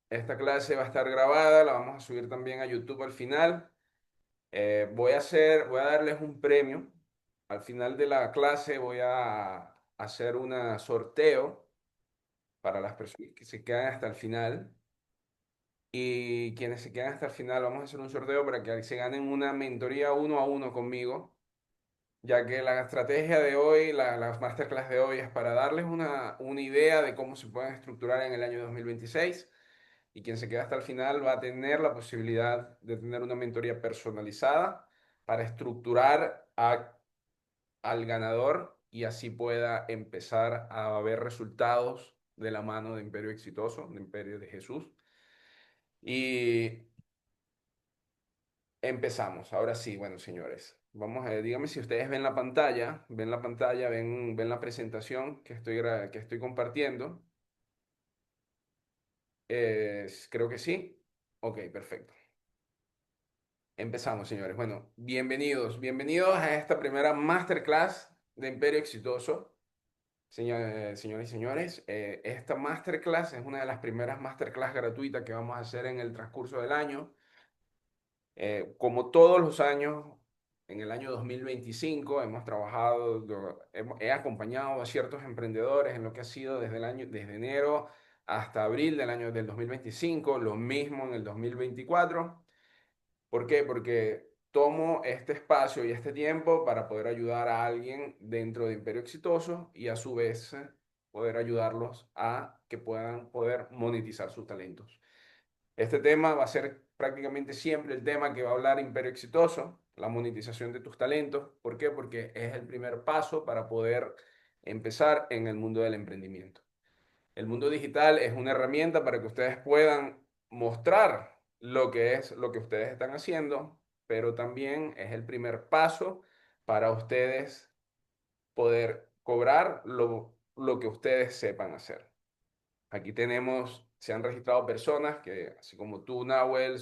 Esta clase va a estar grabada, la vamos a subir también a YouTube al final. Voy a darles un premio. Al final de la clase voy a hacer un sorteo para las personas que se quedan hasta el final. Y quienes se quedan hasta el final, vamos a hacer un sorteo para que se ganen una mentoría uno a uno conmigo, ya que la estrategia de hoy, la masterclass de hoy es para darles una idea de cómo se pueden estructurar en el año 2026 y quien se queda hasta el final va a tener la posibilidad de tener una mentoría personalizada para estructurar al ganador y así pueda empezar a ver resultados de la mano de Imperio Exitoso, de Imperio de Jesús. Y empezamos. Ahora sí, bueno, señores. Vamos a ver, dígame si ustedes ven la pantalla, ven la presentación que estoy compartiendo. Creo que sí. Ok, perfecto. Empezamos, señores. Bueno, bienvenidos a esta primera masterclass de Imperio Exitoso. Señores y señores, esta masterclass es una de las primeras masterclass gratuitas que vamos a hacer en el transcurso del año. Como todos los años, en el año 2025 hemos trabajado, he acompañado a ciertos emprendedores en lo que ha sido desde enero hasta abril del 2025, lo mismo en el 2024. ¿Por qué? Porque tomo este espacio y este tiempo para poder ayudar a alguien dentro de Imperio Exitoso y a su vez poder ayudarlos a que puedan poder monetizar sus talentos. Este tema va a ser prácticamente siempre el tema que va a hablar Imperio Exitoso, la monetización de tus talentos. ¿Por qué? Porque es el primer paso para poder empezar en el mundo del emprendimiento. El mundo digital es una herramienta para que ustedes puedan mostrar lo que es lo que ustedes están haciendo, pero también es el primer paso para ustedes poder cobrar lo que ustedes sepan hacer. Aquí se han registrado personas que, así como tú, Nahuel,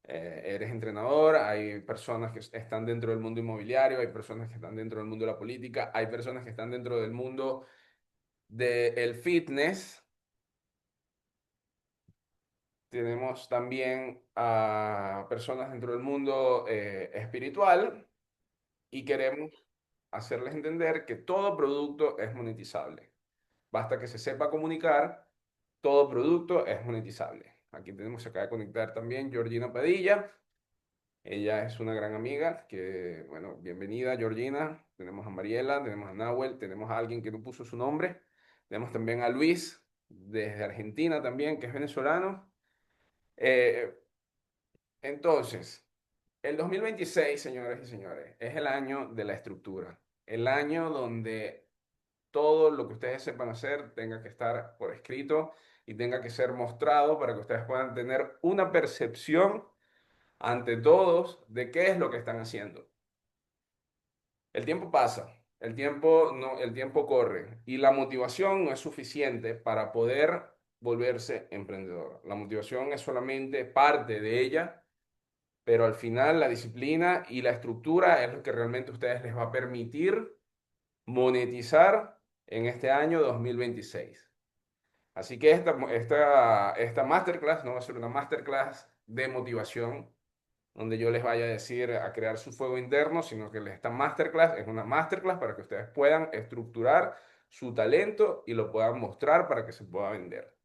eres entrenador, hay personas que están dentro del mundo inmobiliario, hay personas que están dentro del mundo de la política, hay personas que están dentro del mundo del fitness. Tenemos también a personas dentro del mundo espiritual y queremos hacerles entender que todo producto es monetizable. Basta que se sepa comunicar, todo producto es monetizable. Aquí tenemos acá de conectar también Georgina Padilla. Ella es una gran amiga que, bueno, bienvenida Georgina. Tenemos a Mariela, tenemos a Nahuel, tenemos a alguien que no puso su nombre. Tenemos también a Luis desde Argentina también, que es venezolano. Eh, entonces, el 2026, señores y señores, es el año de la estructura. El año donde todo lo que ustedes sepan hacer tenga que estar por escrito y tenga que ser mostrado para que ustedes puedan tener una percepción ante todos de qué es lo que están haciendo. El tiempo pasa, el tiempo corre y la motivación no es suficiente para poder volverse emprendedor. La motivación es solamente parte de ella, pero al final la disciplina y la estructura es lo que realmente a ustedes les va a permitir monetizar en este año 2026. Así que esta masterclass no va a ser una masterclass de motivación, donde yo les vaya a decir a crear su fuego interno, sino que esta masterclass es una masterclass para que ustedes puedan estructurar su talento y lo puedan mostrar para que se pueda vender.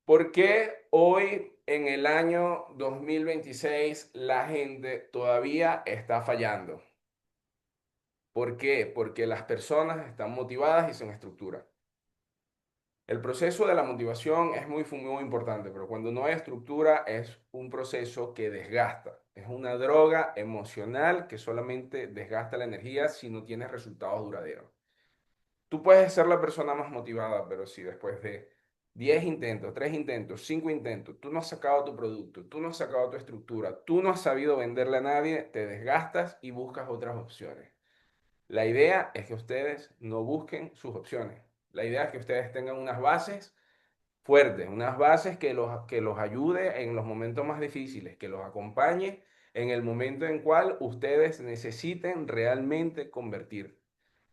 ¿Por qué hoy, en el año 2026, la gente todavía está fallando? ¿Por qué? Porque las personas están motivadas y sin estructura. El proceso de la motivación es muy importante, pero cuando no hay estructura es un proceso que desgasta. Es una droga emocional que solamente desgasta la energía si no tienes resultados duraderos. Tú puedes ser la persona más motivada, pero si después de 10 intentos, 3 intentos, 5 intentos, tú no has sacado tu producto, tú no has sacado tu estructura, tú no has sabido venderle a nadie, te desgastas y buscas otras opciones. La idea es que ustedes no busquen sus opciones. La idea es que ustedes tengan unas bases fuertes, unas bases que los ayude en los momentos más difíciles, que los acompañe en el momento en cual ustedes necesiten realmente convertir.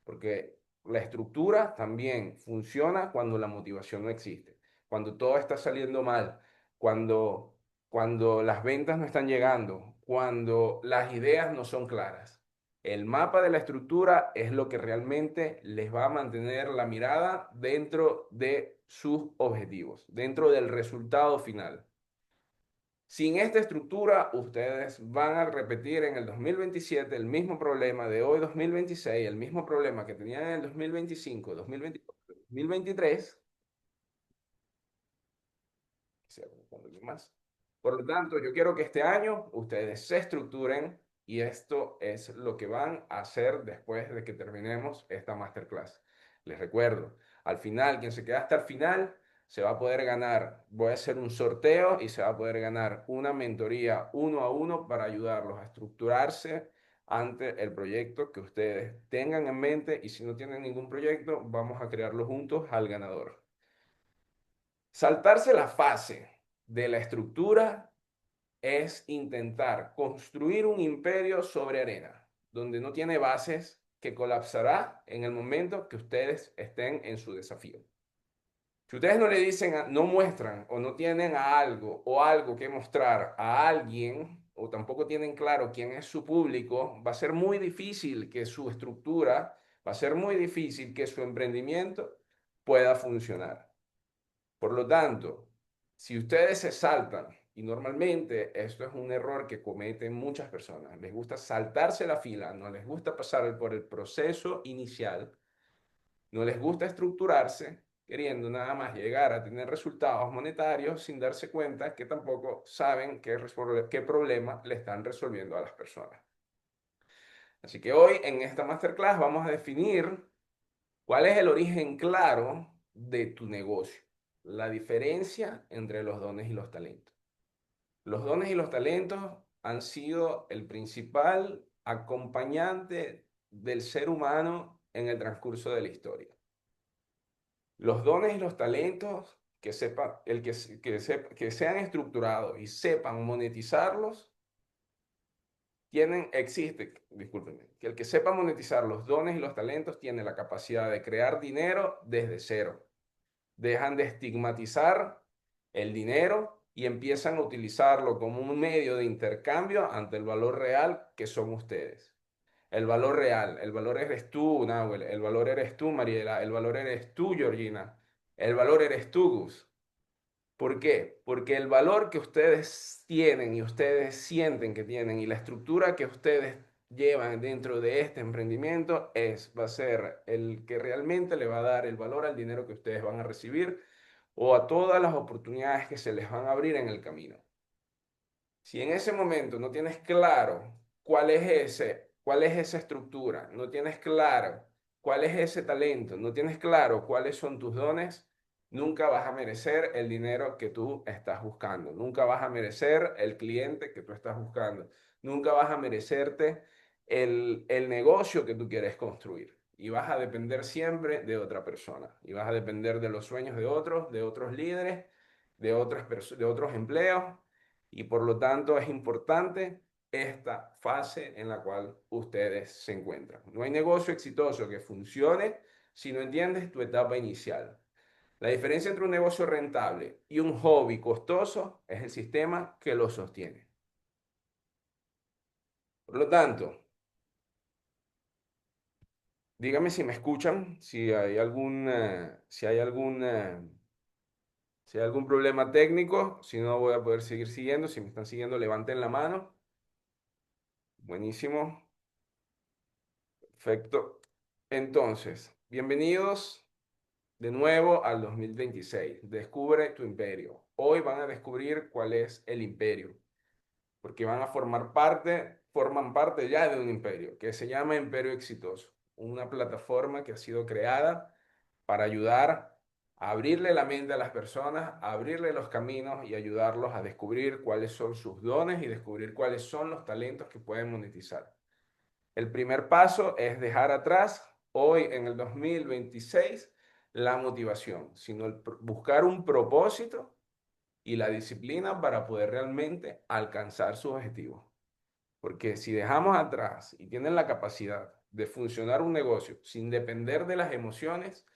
Porque La estructura también funciona cuando la motivación no existe, cuando todo está saliendo mal, cuando, cuando las ventas no están llegando, cuando las ideas no son claras. El mapa de la estructura es lo que realmente les va a mantener la mirada dentro de sus objetivos, dentro del resultado final. Sin esta estructura, ustedes van a repetir en el 2027 el mismo problema de hoy 2026, el mismo problema que tenían en el 2025, 2024, 2023, más. Por lo tanto, yo quiero que este año ustedes se estructuren y esto es lo que van a hacer después de que terminemos esta masterclass. Les recuerdo, al final, quien se queda hasta el final se va a poder ganar, voy a hacer un sorteo y se va a poder ganar una mentoría uno a uno para ayudarlos a estructurarse ante el proyecto que ustedes tengan en mente y si no tienen ningún proyecto, vamos a crearlo juntos al ganador. Saltarse la fase de la estructura es intentar construir un imperio sobre arena, donde no tiene bases, que colapsará en el momento que ustedes estén en su desafío. Si ustedes no le dicen, no muestran o no tienen a algo o algo que mostrar a alguien o tampoco tienen claro quién es su público, va a ser muy difícil que su estructura, va a ser muy difícil que su emprendimiento pueda funcionar. Por lo tanto, si ustedes se saltan, y normalmente esto es un error que cometen muchas personas, les gusta saltarse la fila, no les gusta pasar por el proceso inicial, no les gusta estructurarse, queriendo nada más llegar a tener resultados monetarios sin darse cuenta que tampoco saben qué problema le están resolviendo a las personas. Así que hoy en esta masterclass vamos a definir cuál es el origen claro de tu negocio, la diferencia entre los dones y los talentos. Los dones y los talentos han sido el principal acompañante del ser humano en el transcurso de la historia. Los dones y los talentos que, sepa, el que sean estructurados y sepan monetizarlos, discúlpenme, que el que sepa monetizar los dones y los talentos tiene la capacidad de crear dinero desde cero. Dejan de estigmatizar el dinero y empiezan a utilizarlo como un medio de intercambio ante el valor real que son ustedes. El valor real, el valor eres tú, Nahuel, el valor eres tú, Mariela, el valor eres tú, Georgina, el valor eres tú, Gus. ¿Por qué? Porque el valor que ustedes tienen y ustedes sienten que tienen y la estructura que ustedes llevan dentro de este emprendimiento va a ser el que realmente le va a dar el valor al dinero que ustedes van a recibir o a todas las oportunidades que se les van a abrir en el camino. Si en ese momento no tienes claro cuál es esa estructura, no tienes claro cuál es ese talento, no tienes claro cuáles son tus dones, nunca vas a merecer el dinero que tú estás buscando, nunca vas a merecer el cliente que tú estás buscando, nunca vas a merecerte el negocio que tú quieres construir. Y vas a depender siempre de otra persona. Y vas a depender de los sueños de otros líderes, de otros empleos y por lo tanto es importante esta fase en la cual ustedes se encuentran. No hay negocio exitoso que funcione si no entiendes tu etapa inicial. La diferencia entre un negocio rentable y un hobby costoso es el sistema que lo sostiene. Por lo tanto, dígame si me escuchan, si hay algún problema técnico, si no voy a poder seguir siguiendo, si me están siguiendo, levanten la mano. Buenísimo. Perfecto. Entonces, bienvenidos de nuevo al 2026. Descubre tu imperio. Hoy van a descubrir cuál es el imperio, porque forman parte ya de un imperio que se llama Imperio Exitoso, una plataforma que ha sido creada para ayudar a abrirle la mente a las personas, a abrirle los caminos y ayudarlos a descubrir cuáles son sus dones y descubrir cuáles son los talentos que pueden monetizar. El primer paso es dejar atrás, hoy en el 2026, la motivación, sino buscar un propósito y la disciplina para poder realmente alcanzar sus objetivos. Porque si dejamos atrás y tienen la capacidad de funcionar un negocio sin depender de las emociones,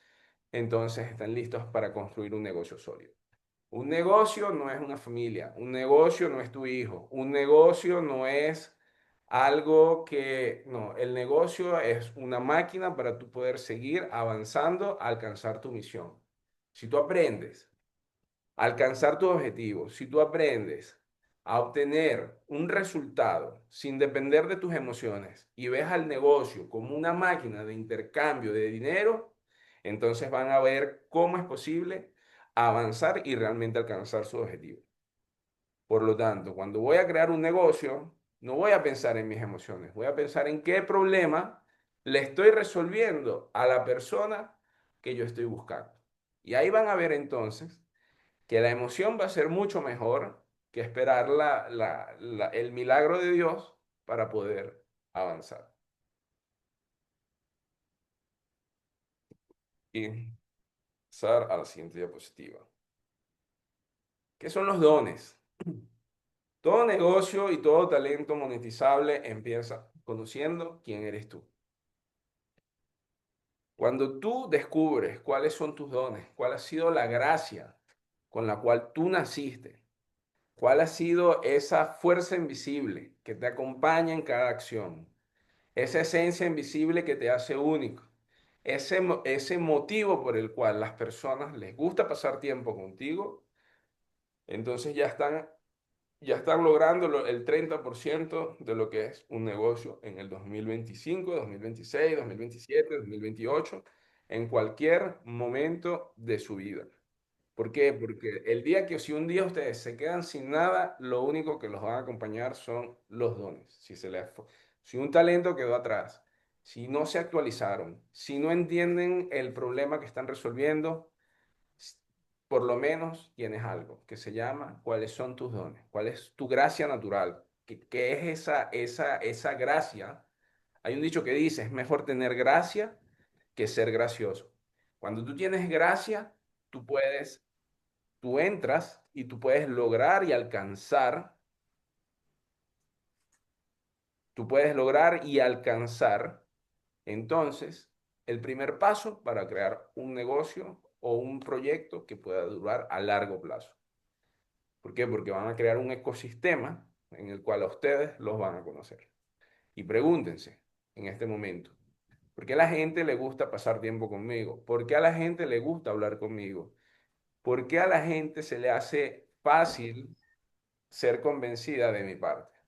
entonces están listos para construir un negocio sólido. Un negocio no es una familia, un negocio no es tu hijo, un negocio no es algo que, no, el negocio es una máquina para tú poder seguir avanzando, a alcanzar tu misión. Si tú aprendes a alcanzar tus objetivos, si tú aprendes a obtener un resultado sin depender de tus emociones y ves al negocio como una máquina de intercambio de dinero, entonces van a ver cómo es posible avanzar y realmente alcanzar sus objetivos. Por lo tanto, cuando voy a crear un negocio, no voy a pensar en mis emociones, voy a pensar en qué problema le estoy resolviendo a la persona que yo estoy buscando. Y ahí van a ver entonces que la emoción va a ser mucho mejor que esperar el milagro de Dios para poder avanzar. Y pasar a la siguiente diapositiva. ¿Qué son los dones? Todo negocio y todo talento monetizable empieza conociendo quién eres tú. Cuando tú descubres cuáles son tus dones, cuál ha sido la gracia con la cual tú naciste, cuál ha sido esa fuerza invisible que te acompaña en cada acción, esa esencia invisible que te hace único, ese motivo por el cual las personas les gusta pasar tiempo contigo, entonces ya están logrando el 30% de lo que es un negocio en el 2025, 2026, 2027, 2028, en cualquier momento de su vida. ¿Por qué? Porque el día que, si un día ustedes se quedan sin nada, lo único que los van a acompañar son los dones. Si un talento quedó atrás, si no se actualizaron, si no entienden el problema que están resolviendo, por lo menos tienes algo que se llama cuáles son tus dones, cuál es tu gracia natural, qué es esa gracia. Hay un dicho que dice, es mejor tener gracia que ser gracioso. Cuando tú tienes gracia, tú puedes, tú entras y tú puedes lograr y alcanzar, tú puedes lograr y alcanzar, entonces, el primer paso para crear un negocio o un proyecto que pueda durar a largo plazo. ¿Por qué? Porque van a crear un ecosistema en el cual a ustedes los van a conocer. Y pregúntense en este momento, ¿por qué a la gente le gusta pasar tiempo conmigo? ¿Por qué a la gente le gusta hablar conmigo? ¿Por qué a la gente se le hace fácil ser convencida de mi parte?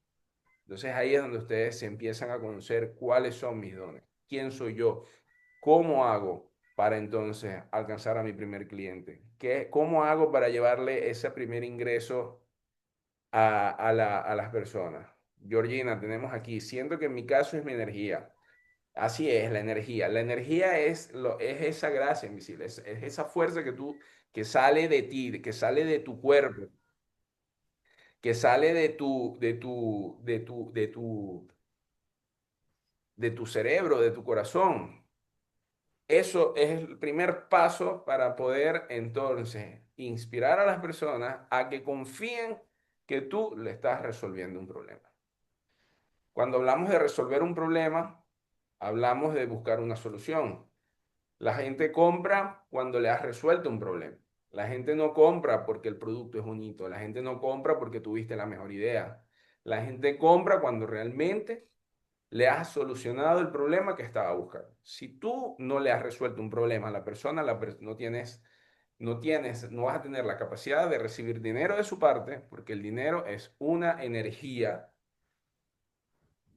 Entonces ahí es donde ustedes se empiezan a conocer cuáles son mis dones, quién soy yo, cómo hago para entonces alcanzar a mi primer cliente, cómo hago para llevarle ese primer ingreso a las personas. Georgina, tenemos aquí, siento que en mi caso es mi energía. Así es, la energía. La energía es esa gracia invisible, es esa fuerza que sale de ti, que sale de tu cuerpo, que sale de tu cerebro, de tu corazón. Eso es el primer paso para poder entonces inspirar a las personas a que confíen que tú le estás resolviendo un problema. Cuando hablamos de resolver un problema, hablamos de buscar una solución. La gente compra cuando le has resuelto un problema. La gente no compra porque el producto es bonito. La gente no compra porque tuviste la mejor idea. La gente compra cuando realmente le has solucionado el problema que estaba buscando. Si tú no le has resuelto un problema a la persona, no vas a tener la capacidad de recibir dinero de su parte, porque el dinero es una energía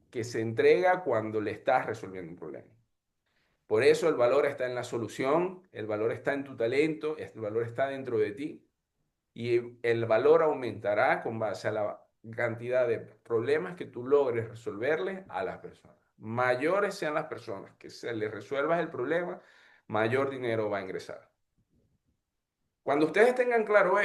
que se entrega cuando le estás resolviendo un problema. Por eso el valor está en la solución, el valor está en tu talento, el valor está dentro de ti y el valor aumentará con base a la cantidad de problemas que tú logres resolverles a las personas. Mayores sean las personas que se les resuelvas el problema, mayor dinero va a ingresar. Cuando ustedes tengan claro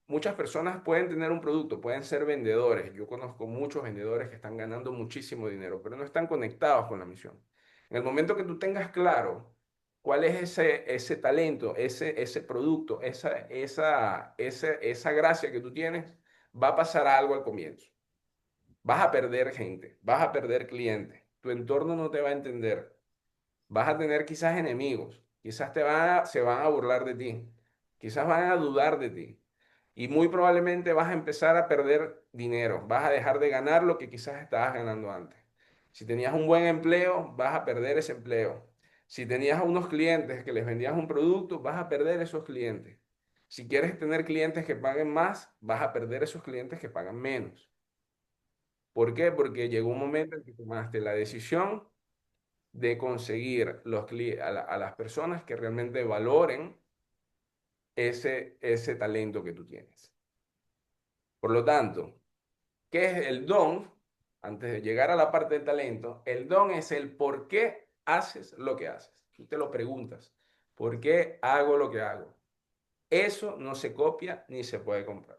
muchas personas pueden tener un producto, pueden ser vendedores. Yo conozco muchos vendedores que están ganando muchísimo dinero, pero no están conectados con la misión. En el momento que tú tengas claro cuál es ese talento, ese producto, esa gracia que tú tienes, va a pasar algo al comienzo. Vas a perder gente, vas a perder clientes, tu entorno no te va a entender. Vas a tener quizás enemigos, quizás se van a burlar de ti, quizás van a dudar de ti. Y muy probablemente vas a empezar a perder dinero, vas a dejar de ganar lo que quizás estabas ganando antes. Si tenías un buen empleo, vas a perder ese empleo. Si tenías a unos clientes que les vendías un producto, vas a perder esos clientes. Si quieres tener clientes que paguen más, vas a perder esos clientes que pagan menos. ¿Por qué? Porque llegó un momento en que tomaste la decisión de conseguir a las personas que realmente valoren ese talento que tú tienes. Por lo tanto, ¿qué es el don? Antes de llegar a la parte del talento, el don es el por qué haces lo que haces. Tú te lo preguntas, ¿por qué hago lo que hago? Eso no se copia ni se puede comprar.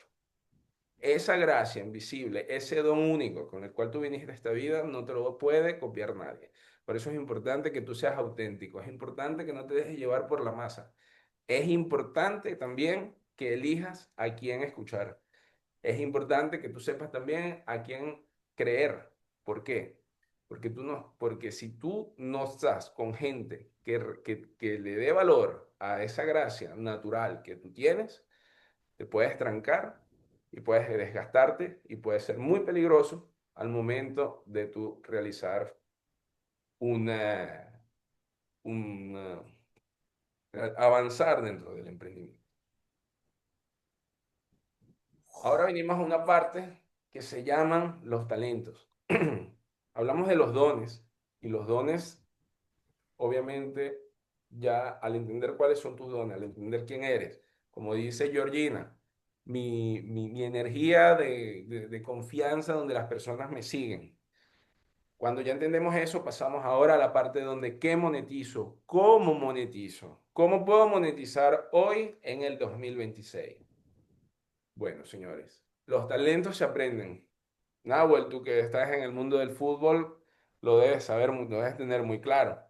Esa gracia invisible, ese don único con el cual tú viniste a esta vida, no te lo puede copiar nadie. Por eso es importante que tú seas auténtico, es importante que no te dejes llevar por la masa. Es importante también que elijas a quién escuchar. Es importante que tú sepas también a quién creer. ¿Por qué? Porque si tú no estás con gente que le dé valor a esa gracia natural que tú tienes, te puedes trancar y puedes desgastarte y puede ser muy peligroso al momento de tú realizar una, una- avanzar dentro del emprendimiento. Ahora venimos a una parte que se llaman los talentos. Hablamos de los dones y los dones, obviamente, ya al entender cuáles son tus dones, al entender quién eres, como dice Georgina, mi energía de confianza donde las personas me siguen. Cuando ya entendemos eso, pasamos ahora a la parte donde qué monetizo, cómo monetizo, cómo puedo monetizar hoy en el 2026. Bueno, señores, los talentos se aprenden. Nahuel, tú que estás en el mundo del fútbol, lo debes saber, lo debes tener muy claro.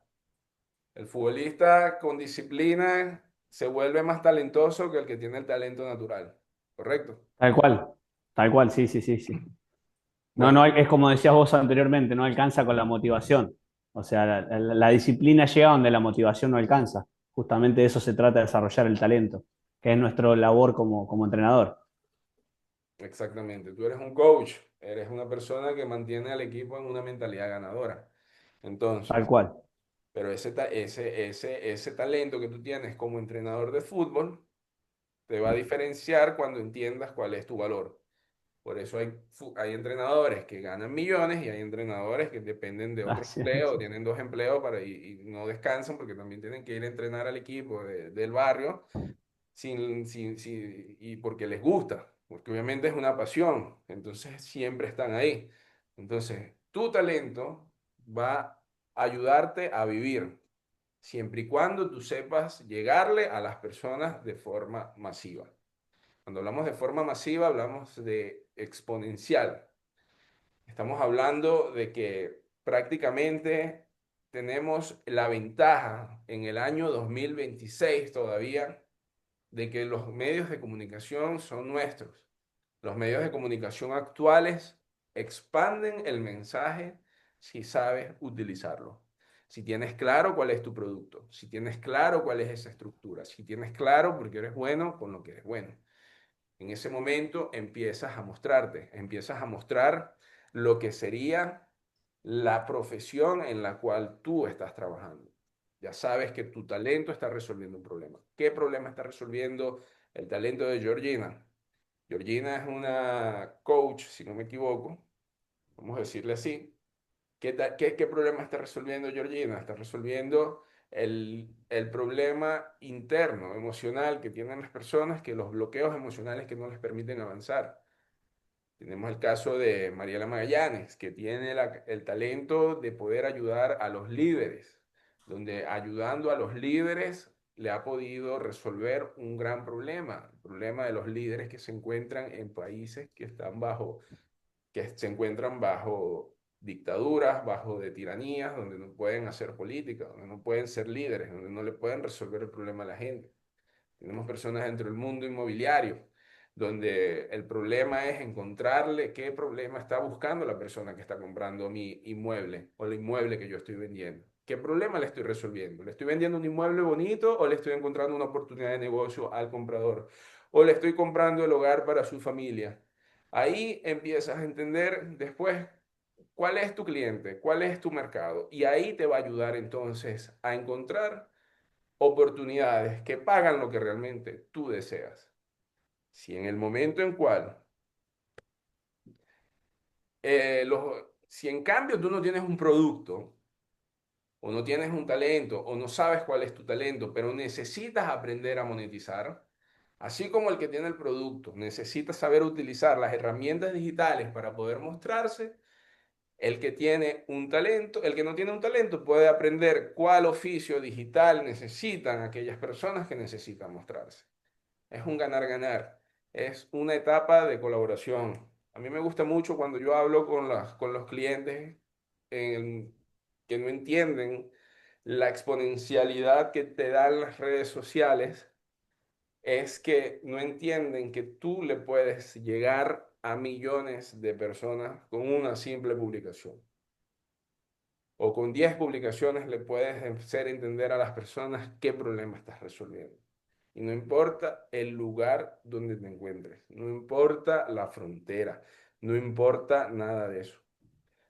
El futbolista con disciplina se vuelve más talentoso que el que tiene el talento natural, ¿correcto? Tal cual, sí, sí, sí, sí. No, Bueno, no, es como decías vos anteriormente, no alcanza con la motivación. O sea, la disciplina llega donde la motivación no alcanza. Justamente de eso se trata de desarrollar el talento, que es nuestra labor como entrenador. exactamente. Tú eres un coach, eres una persona que mantiene al equipo en una mentalidad ganadora. Tal Entonces, cual. pero ese talento que tú tienes como entrenador de fútbol te va a diferenciar cuando entiendas cuál es tu valor. Por eso hay entrenadores que ganan millones y hay entrenadores que dependen de otro Así empleo, es. tienen dos empleos y no descansan porque también tienen que ir a entrenar al equipo del barrio y porque les gusta, porque obviamente es una pasión, entonces siempre están ahí. Entonces, tu talento va a ayudarte a vivir, siempre y cuando tú sepas llegarle a las personas de forma masiva. Cuando hablamos de forma masiva, hablamos de exponencial. Estamos hablando de que prácticamente tenemos la ventaja en el año 2026 todavía de que los medios de comunicación son nuestros. Los medios de comunicación actuales expanden el mensaje si sabes utilizarlo. Si tienes claro cuál es tu producto, si tienes claro cuál es esa estructura, si tienes claro por qué eres bueno con lo que eres bueno. En ese momento empiezas a mostrar lo que sería la profesión en la cual tú estás trabajando. Ya sabes que tu talento está resolviendo un problema. ¿Qué problema está resolviendo el talento de Georgina? Georgina es una coach, si no me equivoco, vamos a decirle así. ¿Qué problema está resolviendo Georgina? Está resolviendo el problema interno, emocional que tienen las personas, que los bloqueos emocionales que no les permiten avanzar. Tenemos el caso de Mariela Magallanes, que tiene el talento de poder ayudar a los líderes, donde ayudando a los líderes le ha podido resolver un gran problema, el problema de los líderes que se encuentran en países que se encuentran bajo dictaduras, bajo de tiranías, donde no pueden hacer política, donde no pueden ser líderes, donde no le pueden resolver el problema a la gente. Tenemos personas dentro del mundo inmobiliario, donde el problema es encontrarle qué problema está buscando la persona que está comprando mi inmueble o el inmueble que yo estoy vendiendo. ¿Qué problema le estoy resolviendo? ¿Le estoy vendiendo un inmueble bonito o le estoy encontrando una oportunidad de negocio al comprador? ¿O le estoy comprando el hogar para su familia? Ahí empiezas a entender después cuál es tu cliente, cuál es tu mercado. Y ahí te va a ayudar entonces a encontrar oportunidades que pagan lo que realmente tú deseas. Si en el momento en cual, si en cambio tú no tienes un producto, o no tienes un talento, o no sabes cuál es tu talento, pero necesitas aprender a monetizar, así como el que tiene el producto necesita saber utilizar las herramientas digitales para poder mostrarse, el que tiene un talento, el que no tiene un talento puede aprender cuál oficio digital necesitan aquellas personas que necesitan mostrarse. Es un ganar-ganar, es una etapa de colaboración. A mí me gusta mucho cuando yo hablo con los clientes que no entienden la exponencialidad que te dan las redes sociales, es que no entienden que tú le puedes llegar a millones de personas con una simple publicación. O con 10 publicaciones le puedes hacer entender a las personas qué problema estás resolviendo. Y no importa el lugar donde te encuentres, no importa la frontera, no importa nada de eso.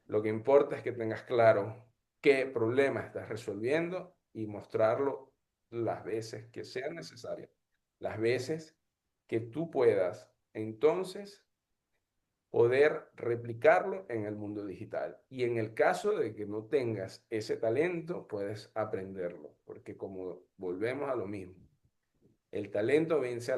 Lo que importa es que tengas claro qué problema estás resolviendo y mostrarlo las veces que sean necesarias, las veces que tú puedas. Entonces, poder replicarlo en el mundo digital. Y en el caso de que no tengas ese talento, puedes aprenderlo, porque como volvemos a lo mismo, el talento vence a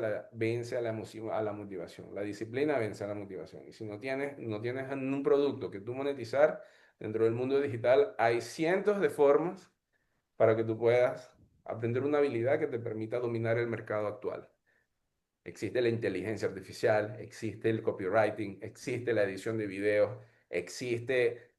la motivación, la disciplina vence a la motivación. Y si no tienes un producto que tú monetizar dentro del mundo digital, hay cientos de formas para que tú puedas aprender una habilidad que te permita dominar el mercado actual. Existe la inteligencia artificial, existe el copywriting, existe la edición de videos, existe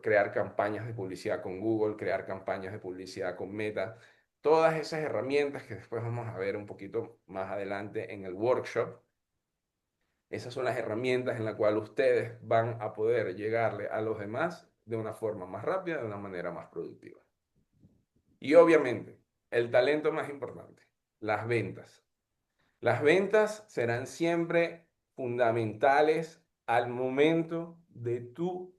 crear campañas de publicidad con Google, crear campañas de publicidad con Meta. Todas esas herramientas que después vamos a ver un poquito más adelante en el workshop, esas son las herramientas en las cuales ustedes van a poder llegarle a los demás de una forma más rápida, de una manera más productiva. Y obviamente, el talento más importante, las ventas. Las ventas serán siempre fundamentales al momento de tú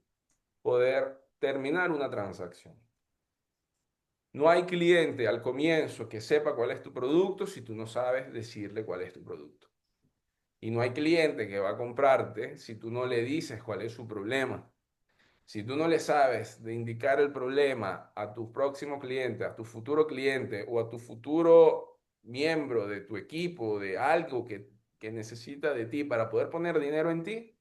poder terminar una transacción. No hay cliente al comienzo que sepa cuál es tu producto si tú no sabes decirle cuál es tu producto. Y no hay cliente que va a comprarte si tú no le dices cuál es su problema. Si tú no le sabes de indicar el problema a tu próximo cliente, a tu futuro cliente o a tu futuro miembro de tu equipo, de algo que necesita de ti para poder poner dinero en ti,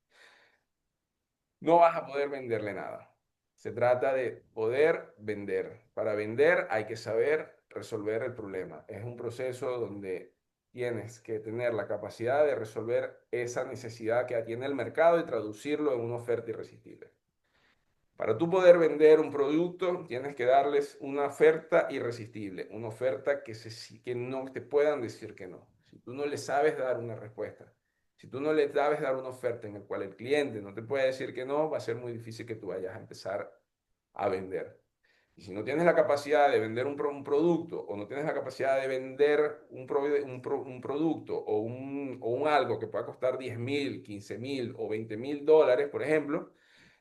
no vas a poder venderle nada. Se trata de poder vender. Para vender hay que saber resolver el problema. Es un proceso donde tienes que tener la capacidad de resolver esa necesidad que tiene el mercado y traducirlo en una oferta irresistible. Para tú poder vender un producto, tienes que darles una oferta irresistible, una oferta que no te puedan decir que no. Si tú no le sabes dar una respuesta, si tú no le sabes dar una oferta en la cual el cliente no te puede decir que no, va a ser muy difícil que tú vayas a empezar a vender. Y si no tienes la capacidad de vender un producto o no tienes la capacidad de vender un producto o un algo que pueda costar 10.000, 15.000 o 20.000 dólares, por ejemplo,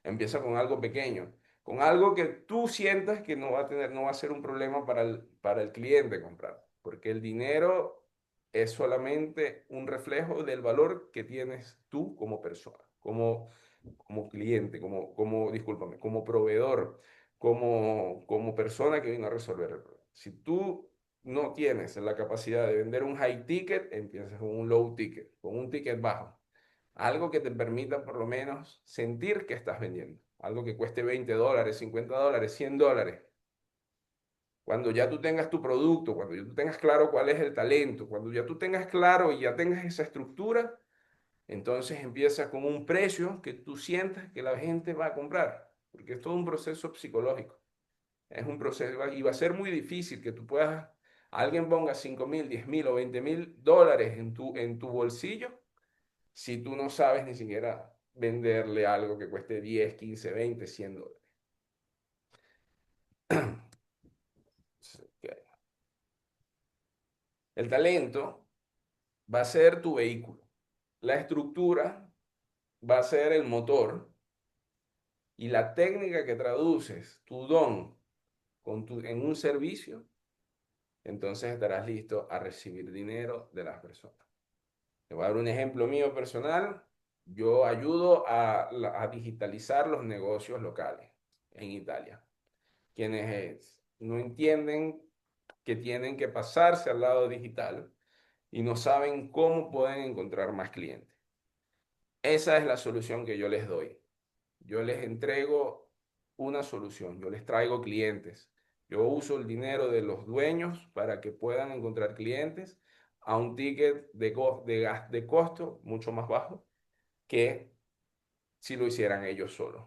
empieza con algo pequeño, con algo que tú sientas que no va a ser un problema para el cliente comprar, porque el dinero es solamente un reflejo del valor que tienes tú como persona, como cliente, discúlpame, como proveedor, como persona que vino a resolver el problema. Si tú no tienes la capacidad de vender un high ticket, empiezas con un low ticket, con un ticket bajo. Algo que te permita por lo menos sentir que estás vendiendo. Algo que cueste 20 dólares, 50 dólares, 100 dólares. Cuando ya tú tengas tu producto, cuando ya tú tengas claro cuál es el talento, cuando ya tú tengas claro y ya tengas esa estructura, entonces empieza con un precio que tú sientas que la gente va a comprar, porque es todo un proceso psicológico. Es un proceso y va a ser muy difícil que tú puedas, alguien ponga 5.000, 10.000 o 20.000 dólares en tu bolsillo si tú no sabes ni siquiera venderle algo que cueste 10, 15, 20, $100? El talento va a ser tu vehículo. La estructura va a ser el motor y la técnica que traduces tu don en un servicio, entonces estarás listo a recibir dinero de las personas. Te voy a dar un ejemplo mío personal. Yo ayudo a digitalizar los negocios locales en Italia. Quienes no entienden que tienen que pasarse al lado digital y no saben cómo pueden encontrar más clientes. Esa es la solución que yo les doy. Yo les entrego una solución, yo les traigo clientes. Yo uso el dinero de los dueños para que puedan encontrar clientes a un ticket de costo mucho más bajo que si lo hicieran ellos solos.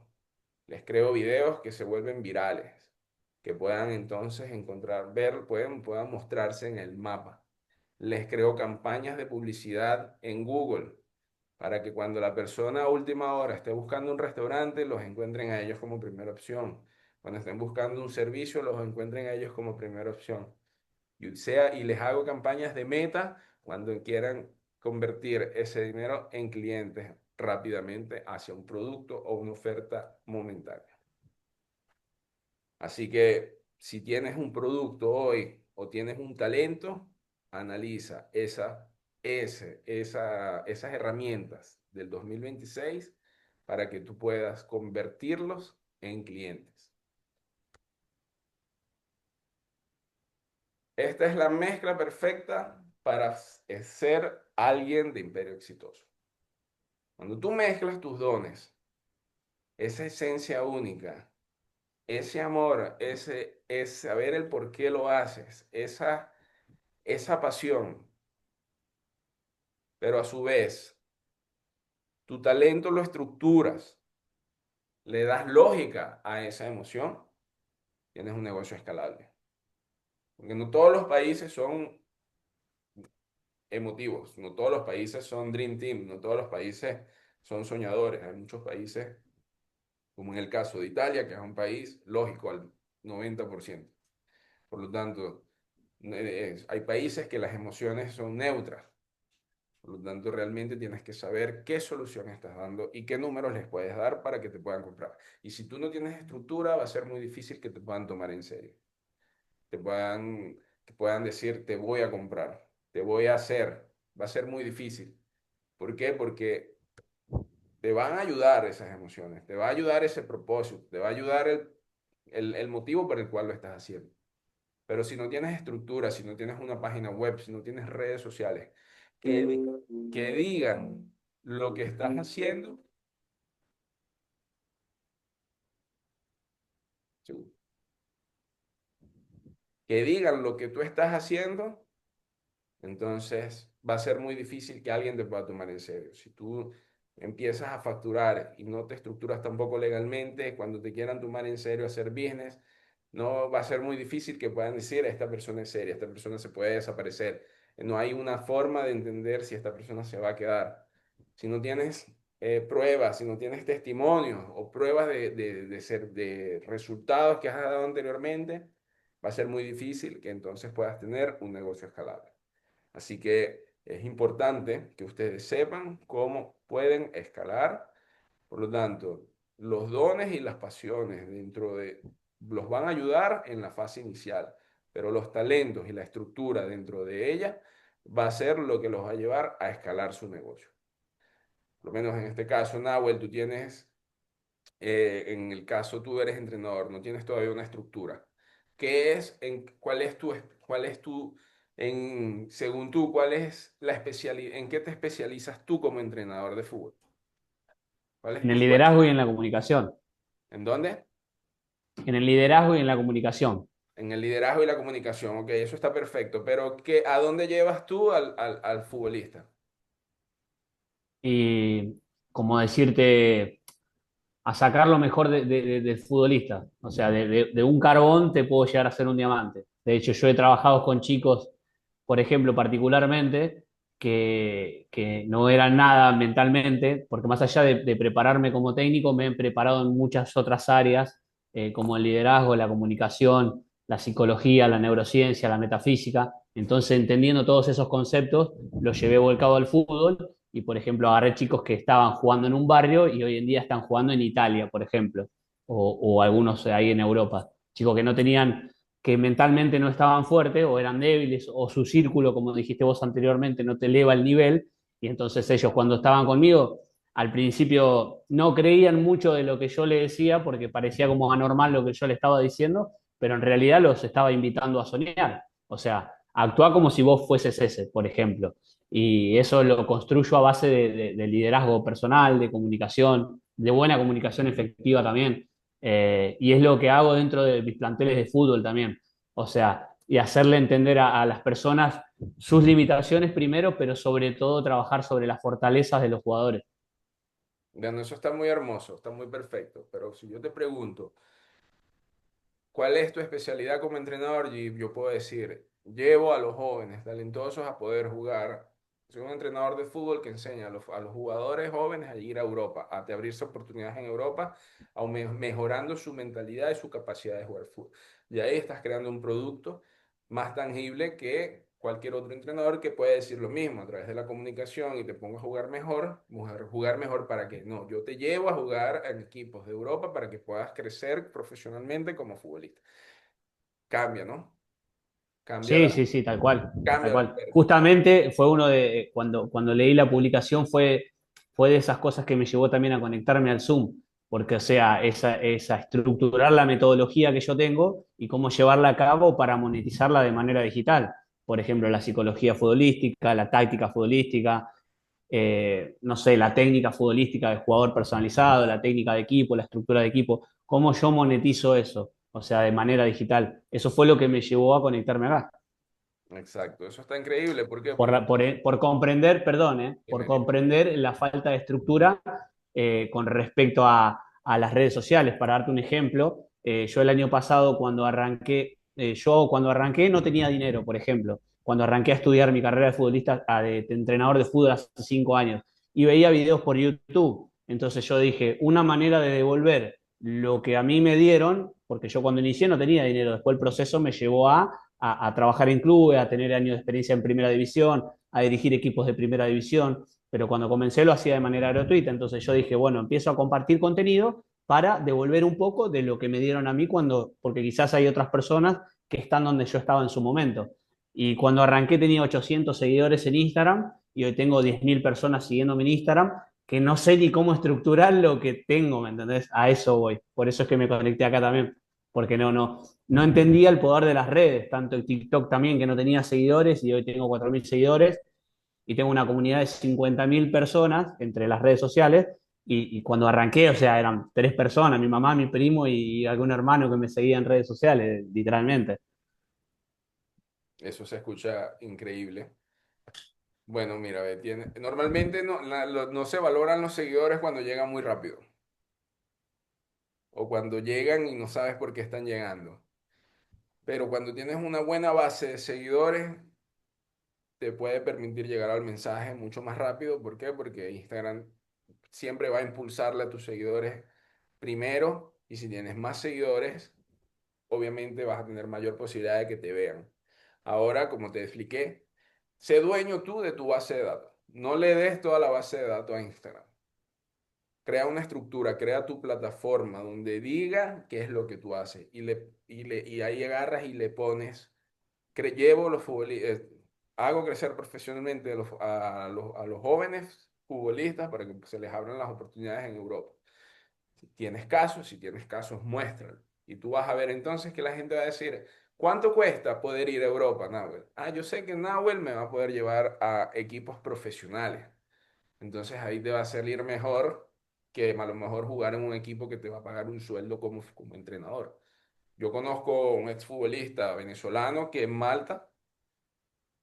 Les creo videos que se vuelven virales, que puedan entonces encontrar, puedan mostrarse en el mapa. Les creo campañas de publicidad en Google para que cuando la persona a última hora esté buscando un restaurante, los encuentren a ellos como primera opción. Cuando estén buscando un servicio, los encuentren a ellos como primera opción. Y les hago campañas de meta cuando quieran convertir ese dinero en clientes rápidamente hacia un producto o una oferta momentánea. Así que si tienes un producto hoy o tienes un talento, analiza esas herramientas del 2026 para que tú puedas convertirlos en clientes. Esta es la mezcla perfecta para ser alguien de imperio exitoso. Cuando tú mezclas tus dones, esa esencia única, ese amor, ese saber el por qué lo haces, esa pasión, pero a su vez tu talento lo estructuras, le das lógica a esa emoción, tienes un negocio escalable. Porque no todos los países son emotivos, no todos los países son Dream Team, no todos los países son soñadores. Hay muchos países, como en el caso de Italia, que es un país lógico al 90%. Por lo tanto, hay países que las emociones son neutras. Por lo tanto, realmente tienes que saber qué solución estás dando y qué números les puedes dar para que te puedan comprar. Y si tú no tienes estructura, va a ser muy difícil que te puedan tomar en serio. Que puedan decir, te voy a comprar, te voy a hacer. Va a ser muy difícil. ¿Por qué? Porque te van a ayudar esas emociones, te va a ayudar ese propósito, te va a ayudar el motivo por el cual lo estás haciendo. Pero si no tienes estructura, si no tienes una página web, si no tienes redes sociales que digan lo que estás haciendo, que digan lo que tú estás haciendo, entonces va a ser muy difícil que alguien te pueda tomar en serio. Si tú empiezas a facturar y no te estructuras tampoco legalmente, cuando te quieran tomar en serio hacer business, no va a ser muy difícil que puedan decir, esta persona es seria, esta persona se puede desaparecer. No hay una forma de entender si esta persona se va a quedar. Si no tienes pruebas, si no tienes testimonios o pruebas de resultados que has dado anteriormente, va a ser muy difícil que entonces puedas tener un negocio escalable. Así que es importante que ustedes sepan cómo pueden escalar. Por lo tanto, los dones y las pasiones los van a ayudar en la fase inicial, pero los talentos y la estructura dentro de ella va a ser lo que los va a llevar a escalar su negocio. Por lo menos en este caso, Nahuel, tú tienes en el caso tú eres entrenador, no tienes todavía una estructura. Cuál es tu, según tú, cuál es la especialidad, en qué te especializas tú como entrenador de fútbol? ¿Cuál es En tu el fuerte? liderazgo y en la comunicación. ¿En dónde? En el liderazgo y en la comunicación. En el liderazgo y la comunicación. Ok, eso está perfecto. Pero ¿a dónde llevas tú al futbolista? Y como decirte, a sacar lo mejor del futbolista. O sea, de un carbón te puedo llegar a ser un diamante. De hecho, yo he trabajado con chicos, por ejemplo, particularmente. que no eran nada mentalmente, porque más allá de prepararme como técnico, me he preparado en muchas otras áreas, como el liderazgo, la comunicación, la psicología, la neurociencia, la metafísica. Entonces, entendiendo todos esos conceptos, los llevé volcado al fútbol y, por ejemplo, agarré chicos que estaban jugando en un barrio y hoy en día están jugando en Italia, por ejemplo, o algunos ahí en Europa. Chicos que no tenían, que mentalmente no estaban fuertes o eran débiles o su círculo, como dijiste vos anteriormente, no te eleva el nivel y entonces ellos cuando estaban conmigo al principio no creían mucho de lo que yo le decía porque parecía como anormal lo que yo le estaba diciendo, pero en realidad los estaba invitando a soñar. O sea, actúa como si vos fueses ese, por ejemplo. Y eso lo construyo a base de liderazgo personal, de comunicación, de buena comunicación efectiva también. Y es lo que hago dentro de mis planteles de fútbol también. O sea, y hacerle entender a las personas sus limitaciones primero, pero sobre todo trabajar sobre las fortalezas de los jugadores. Bueno, eso está muy hermoso, está muy perfecto. Pero si yo te pregunto, ¿cuál es tu especialidad como entrenador? Y yo puedo decir, llevo a los jóvenes talentosos a poder jugar. Soy un entrenador de fútbol que enseña a los jugadores jóvenes a ir a Europa, a abrirse oportunidades en Europa, mejorando su mentalidad y su capacidad de jugar fútbol. Y ahí estás creando un producto más tangible que cualquier otro entrenador que puede decir lo mismo a través de la comunicación y te pongo a jugar mejor para que no, yo te llevo a jugar en equipos de Europa para que puedas crecer profesionalmente como futbolista. Cambia, ¿no? Cambia Sí, la, sí, sí, tal cual, tal cambia la cual. oferta. Justamente fue uno de, cuando leí la publicación fue de esas cosas que me llevó también a conectarme al Zoom, porque o sea, esa estructurar la metodología que yo tengo y cómo llevarla a cabo para monetizarla de manera digital. Por ejemplo, la psicología futbolística, la táctica futbolística, no sé, la técnica futbolística de jugador personalizado, la técnica de equipo, la estructura de equipo, cómo yo monetizo eso, o sea, de manera digital. Eso fue lo que me llevó a conectarme acá. Exacto, eso está increíble. ¿Por qué? Por, Porque, por comprender, perdón, por dime, dime. comprender la falta de estructura con respecto a las redes sociales. Para darte un ejemplo, yo el año pasado cuando arranqué no tenía dinero, por ejemplo, cuando arranqué a estudiar mi carrera de futbolista, de entrenador de fútbol hace 5 años, y veía videos por YouTube. Entonces yo dije, una manera de devolver lo que a mí me dieron, porque yo cuando inicié no tenía dinero, después el proceso me llevó a trabajar en clubes, a tener años de experiencia en primera división, a dirigir equipos de primera división, pero cuando comencé lo hacía de manera gratuita, entonces yo dije, bueno, empiezo a compartir contenido para devolver un poco de lo que me dieron a mí porque quizás hay otras personas que están donde yo estaba en su momento. Y cuando arranqué tenía 800 seguidores en Instagram y hoy tengo 10.000 personas siguiéndome en Instagram, que no sé ni cómo estructurar lo que tengo, ¿me entendés? A eso voy. Por eso es que me conecté acá también, porque no entendía el poder de las redes, tanto en TikTok también, que no tenía seguidores y hoy tengo 4.000 seguidores y tengo una comunidad de 50.000 personas entre las redes sociales. Y cuando arranqué, o sea, eran 3 personas, mi mamá, mi primo y algún hermano que me seguía en redes sociales, literalmente. Eso se escucha increíble. Bueno, mira, ve, normalmente no se valoran los seguidores cuando llegan muy rápido o cuando llegan y no sabes por qué están llegando. Pero cuando tienes una buena base de seguidores, te puede permitir llegar al mensaje mucho más rápido. ¿Por qué? Porque Instagram siempre va a impulsarle a tus seguidores primero y si tienes más seguidores, obviamente vas a tener mayor posibilidad de que te vean. Ahora, como te expliqué, sé dueño tú de tu base de datos. No le des toda la base de datos a Instagram. Crea una estructura, crea tu plataforma donde diga qué es lo que tú haces y ahí agarras y le pones llevo los futbolistas, hago crecer profesionalmente a los jóvenes futbolistas para que se les abran las oportunidades en Europa. Si tienes casos, muéstralo. Y tú vas a ver entonces que la gente va a decir, ¿cuánto cuesta poder ir a Europa, Nahuel? Ah, yo sé que Nahuel me va a poder llevar a equipos profesionales. Entonces ahí te va a salir mejor que a lo mejor jugar en un equipo que te va a pagar un sueldo como entrenador. Yo conozco un exfutbolista venezolano que en Malta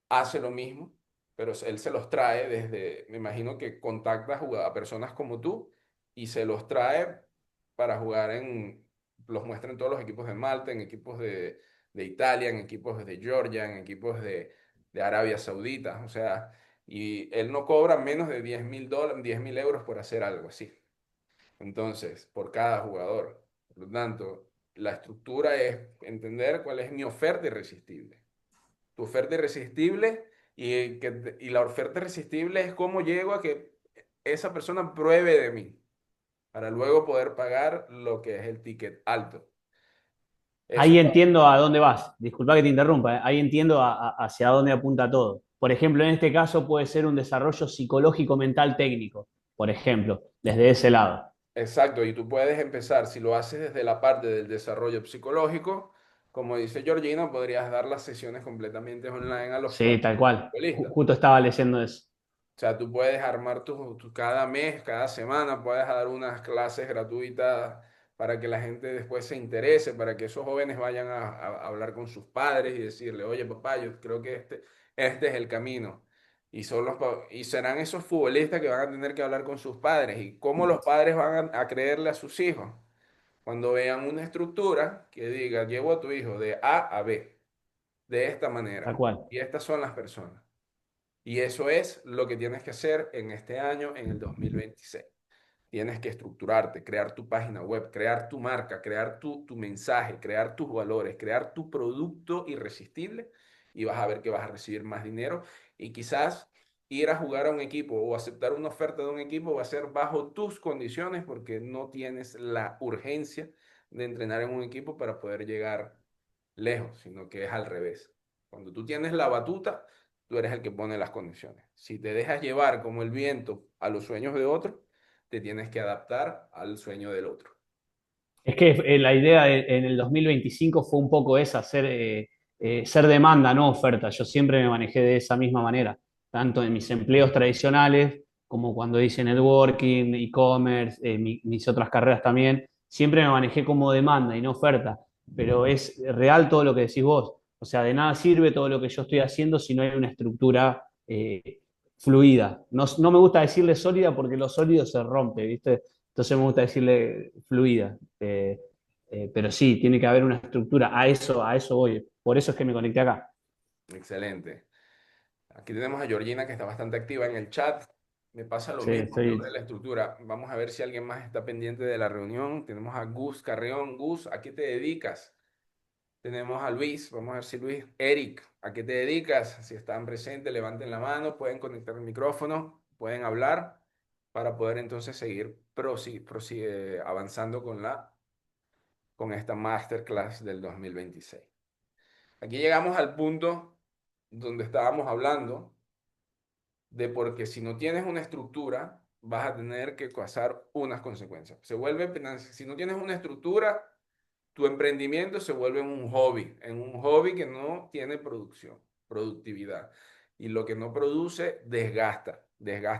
hace lo mismo, pero él se los trae me imagino que contacta a personas como tú y se los trae para jugar los muestra en todos los equipos de Malta, en equipos de Italia, en equipos de Georgia, en equipos de Arabia Saudita. O sea, Y él no cobra menos de $10.000, 10.000 euros por hacer algo así. Entonces, por cada jugador. Por lo tanto, la estructura es entender cuál es mi oferta irresistible. Tu oferta irresistible y la oferta irresistible es cómo llego a que esa persona pruebe de mí para luego poder pagar lo que es el ticket alto. Eso Ahí entiendo a dónde vas. Disculpa que te interrumpa, ¿eh? Ahí entiendo hacia dónde apunta todo. Por ejemplo, en este caso puede ser un desarrollo psicológico, mental, técnico, por ejemplo, desde ese lado. exacto, y tú puedes empezar, si lo haces desde la parte del desarrollo psicológico, como dice Georgina, podrías dar las sesiones completamente online a los Sí, tal cual. futbolistas. Justo estaba leyendo eso. O sea, tú puedes armar cada mes, cada semana, puedes dar unas clases gratuitas para que la gente después se interese, para que esos jóvenes vayan a hablar con sus padres y decirle, oye, papá, yo creo que este es el camino. Y serán esos futbolistas que van a tener que hablar con sus padres. ¿Y cómo los padres van a creerle a sus hijos? Cuando vean una estructura que diga, llevo a tu hijo de A a B, de esta Tal manera. cual. Y estas son las personas. Y eso es lo que tienes que hacer en este año, en el 2026. Tienes que estructurarte, crear tu página web, crear tu marca, crear tu mensaje, crear tus valores, crear tu producto irresistible y vas a ver que vas a recibir más dinero y quizás ir a jugar a un equipo o aceptar una oferta de un equipo va a ser bajo tus condiciones porque no tienes la urgencia de entrenar en un equipo para poder llegar lejos, sino que es al revés. Cuando tú tienes la batuta, tú eres el que pone las condiciones. Si te dejas llevar como el viento a los sueños de otro, te tienes que adaptar al sueño del otro. Es que la idea en el 2025 fue un poco esa, ser demanda, no oferta. Yo siempre me manejé de esa misma manera, tanto en mis empleos tradicionales como cuando hice networking, e-commerce, mis otras carreras también. Siempre me manejé como demanda y no oferta, pero es real todo lo que decís vos. O sea, de nada sirve todo lo que yo estoy haciendo si no hay una estructura fluida. No, no me gusta decirle sólida porque lo sólido se rompe, ¿viste? Entonces me gusta decirle fluida. Pero sí, tiene que haber una estructura. A eso voy. Por eso es que me conecté acá. Excelente. Aquí tenemos a Georgina que está bastante activa en el chat. Me pasa lo Sí, mismo que estoy. de la estructura. Vamos a ver si alguien más está pendiente de la reunión. Tenemos a Gus Carrión. Gus, ¿a qué te dedicas? Tenemos a Luis. Vamos a ver si Luis. Eric, ¿a qué te dedicas? Si están presentes, levanten la mano, pueden conectar el micrófono, pueden hablar para poder entonces seguir avanzando con esta masterclass del 2026. Aquí llegamos al punto donde estábamos hablando de porque si no tienes una estructura, vas a tener que pasar unas consecuencias. Si no tienes una estructura, tu emprendimiento se vuelve en un hobby que no tiene productividad. Y lo que no produce, desgasta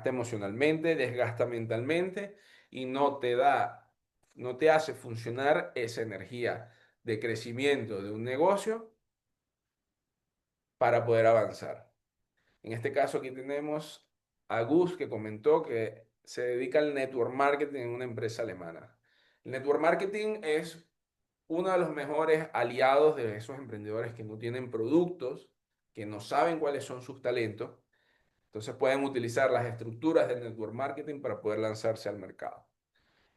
emocionalmente, desgasta mentalmente y no te hace funcionar esa energía de crecimiento de un negocio para poder avanzar. En este caso aquí tenemos a Gus que comentó que se dedica al network marketing en una empresa alemana. El network marketing es uno de los mejores aliados de esos emprendedores que no tienen productos, que no saben cuáles son sus talentos. Entonces pueden utilizar las estructuras del network marketing para poder lanzarse al mercado.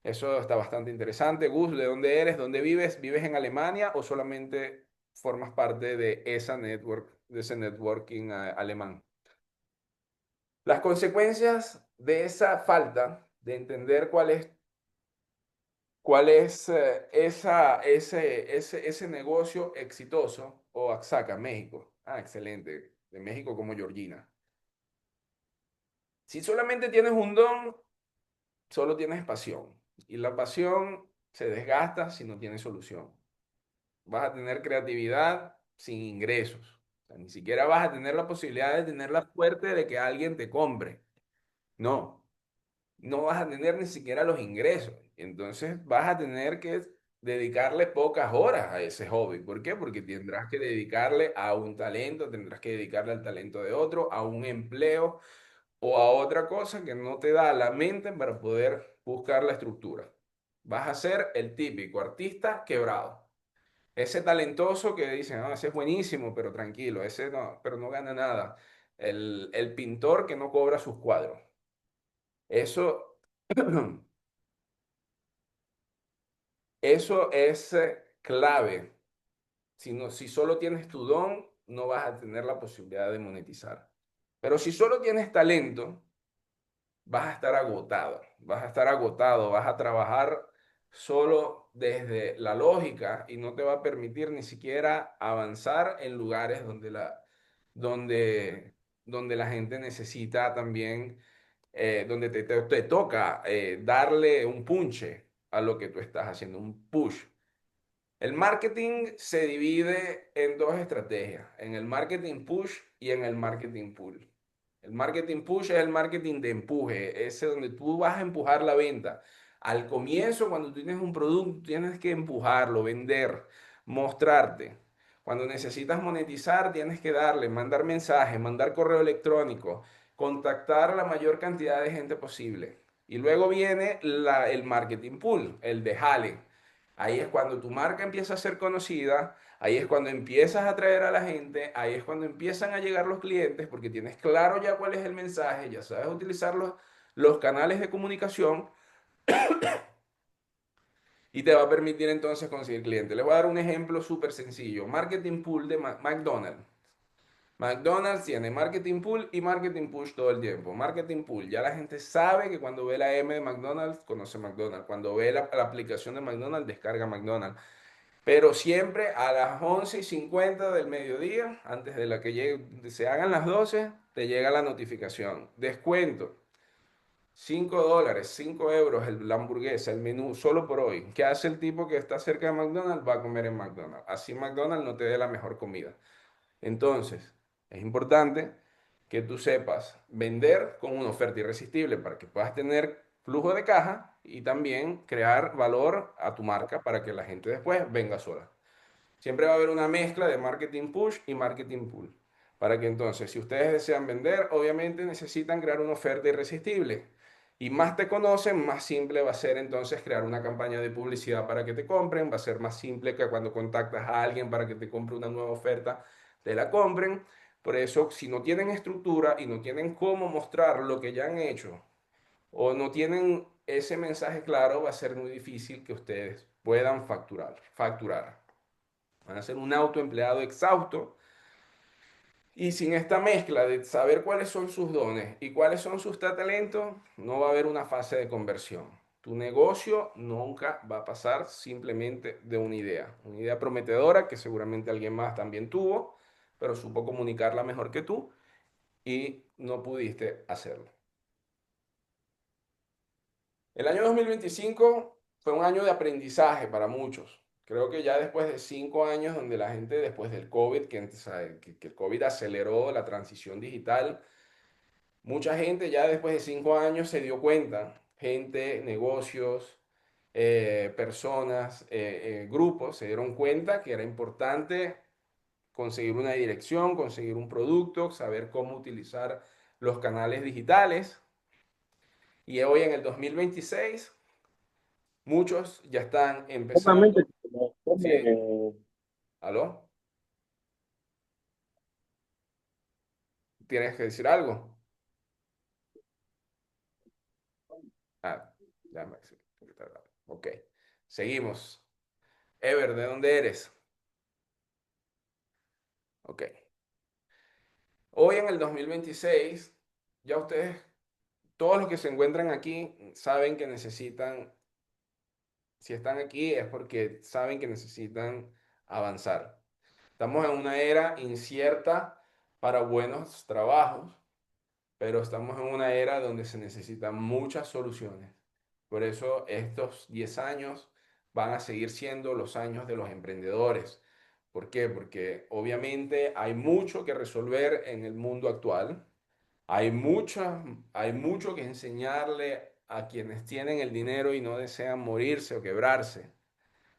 Eso está bastante interesante. Gus, ¿de dónde eres? ¿Dónde vives? ¿Vives en Alemania o solamente formas parte de de ese networking alemán? Las consecuencias de esa falta de entender cuál es ese negocio exitoso o Axaca, México. Ah, excelente. De México como Georgina. Si solamente tienes un don, solo tienes pasión. Y la pasión se desgasta si no tienes solución. Vas a tener creatividad sin ingresos. O sea, ni siquiera vas a tener la posibilidad de tener la suerte de que alguien te compre. No. No vas a tener ni siquiera los ingresos. Entonces vas a tener que dedicarle pocas horas a ese hobby. ¿Por qué? Porque tendrás que dedicarle a un talento, tendrás que dedicarle al talento de otro, a un empleo o a otra cosa que no te da la mente para poder buscar la estructura. Vas a ser el típico artista quebrado. Ese talentoso que dicen, ah, ese es buenísimo, pero tranquilo, ese no, pero no gana nada. el pintor que no cobra sus cuadros. Eso, eso es clave. Si solo tienes tu don, no vas a tener la posibilidad de monetizar. Pero si solo tienes talento, vas a estar agotado, vas a estar agotado, vas a trabajar solo desde la lógica y no te va a permitir ni siquiera avanzar en lugares donde, donde la gente necesita también, donde te toca darle un punche a lo que tú estás haciendo, un push. El marketing se divide en dos estrategias, en el marketing push y en el marketing pull. El marketing push es el marketing de empuje, ese donde tú vas a empujar la venta. Al comienzo, cuando tú tienes un producto, tienes que empujarlo, vender, mostrarte. Cuando necesitas monetizar, tienes que darle, mandar mensajes, mandar correo electrónico, contactar a la mayor cantidad de gente posible. Y luego viene el marketing pull, el de jale. Ahí es cuando tu marca empieza a ser conocida, ahí es cuando empiezas a atraer a la gente, ahí es cuando empiezan a llegar los clientes, porque tienes claro ya cuál es el mensaje, ya sabes utilizar los canales de comunicación y te va a permitir entonces conseguir clientes. Les voy a dar un ejemplo súper sencillo. Marketing pool de McDonald's. McDonald's tiene marketing pool y marketing push todo el tiempo. Marketing pool, ya la gente sabe que cuando ve la M de McDonald's, conoce McDonald's. Cuando ve la aplicación de McDonald's, descarga McDonald's. Pero siempre a las 11:50 del mediodía, antes de la que se hagan las 12, te llega la notificación. Descuento, $5, €5, la hamburguesa, el menú, solo por hoy. ¿Qué hace el tipo que está cerca de McDonald's? Va a comer en McDonald's. Así McDonald's no te dé la mejor comida. Entonces, es importante que tú sepas vender con una oferta irresistible para que puedas tener flujo de caja y también crear valor a tu marca para que la gente después venga sola. Siempre va a haber una mezcla de marketing push y marketing pull. Para que entonces, si ustedes desean vender, obviamente necesitan crear una oferta irresistible. Y más te conocen, más simple va a ser entonces crear una campaña de publicidad para que te compren. Va a ser más simple que cuando contactas a alguien para que te compre una nueva oferta, te la compren. Por eso, si no tienen estructura y no tienen cómo mostrar lo que ya han hecho o no tienen ese mensaje claro, va a ser muy difícil que ustedes puedan facturar. Van a ser un autoempleado exhausto y sin esta mezcla de saber cuáles son sus dones y cuáles son sus talentos, no va a haber una fase de conversión. Tu negocio nunca va a pasar simplemente de una idea prometedora que seguramente alguien más también tuvo, pero supo comunicarla mejor que tú y no pudiste hacerlo. El año 2025 fue un año de aprendizaje para muchos. Creo que ya después de 5 años donde la gente, después del COVID, que el COVID aceleró la transición digital, mucha gente ya después de 5 años se dio cuenta, gente, negocios, personas, grupos, se dieron cuenta que era importante conseguir una dirección, conseguir un producto, saber cómo utilizar los canales digitales. Y hoy en el 2026 muchos ya están Justamente, empezando. Sí, como ¿aló? ¿Tienes que decir algo? Ah, ya me sí, ok, seguimos. Ever, ¿de dónde eres? Ok. Hoy en el 2026 ya ustedes, todos los que se encuentran aquí, saben que necesitan, si están aquí es porque saben que necesitan avanzar. Estamos en una era incierta para buenos trabajos, pero estamos en una era donde se necesitan muchas soluciones. Por eso estos 10 años van a seguir siendo los años de los emprendedores. ¿Por qué? Porque obviamente hay mucho que resolver en el mundo actual. Hay hay mucho que enseñarle a quienes tienen el dinero y no desean morirse o quebrarse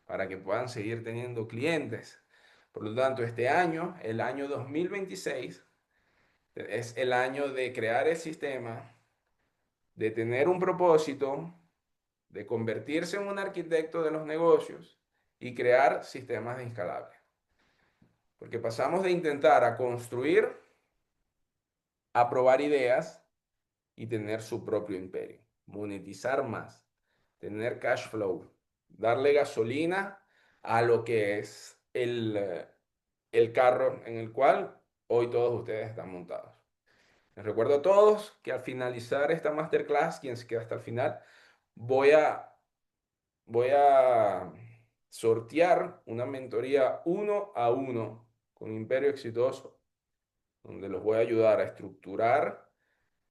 para que puedan seguir teniendo clientes. Por lo tanto, este año, el año 2026, es el año de crear el sistema, de tener un propósito, de convertirse en un arquitecto de los negocios y crear sistemas de escalable. Porque pasamos de intentar a construir a probar ideas y tener su propio imperio, monetizar más, tener cash flow, darle gasolina a lo que es el carro en el cual hoy todos ustedes están montados. Les recuerdo a todos que al finalizar esta masterclass, quien se queda hasta el final, voy a, voy a sortear una mentoría uno a uno con Imperio Exitoso, donde los voy a ayudar a estructurar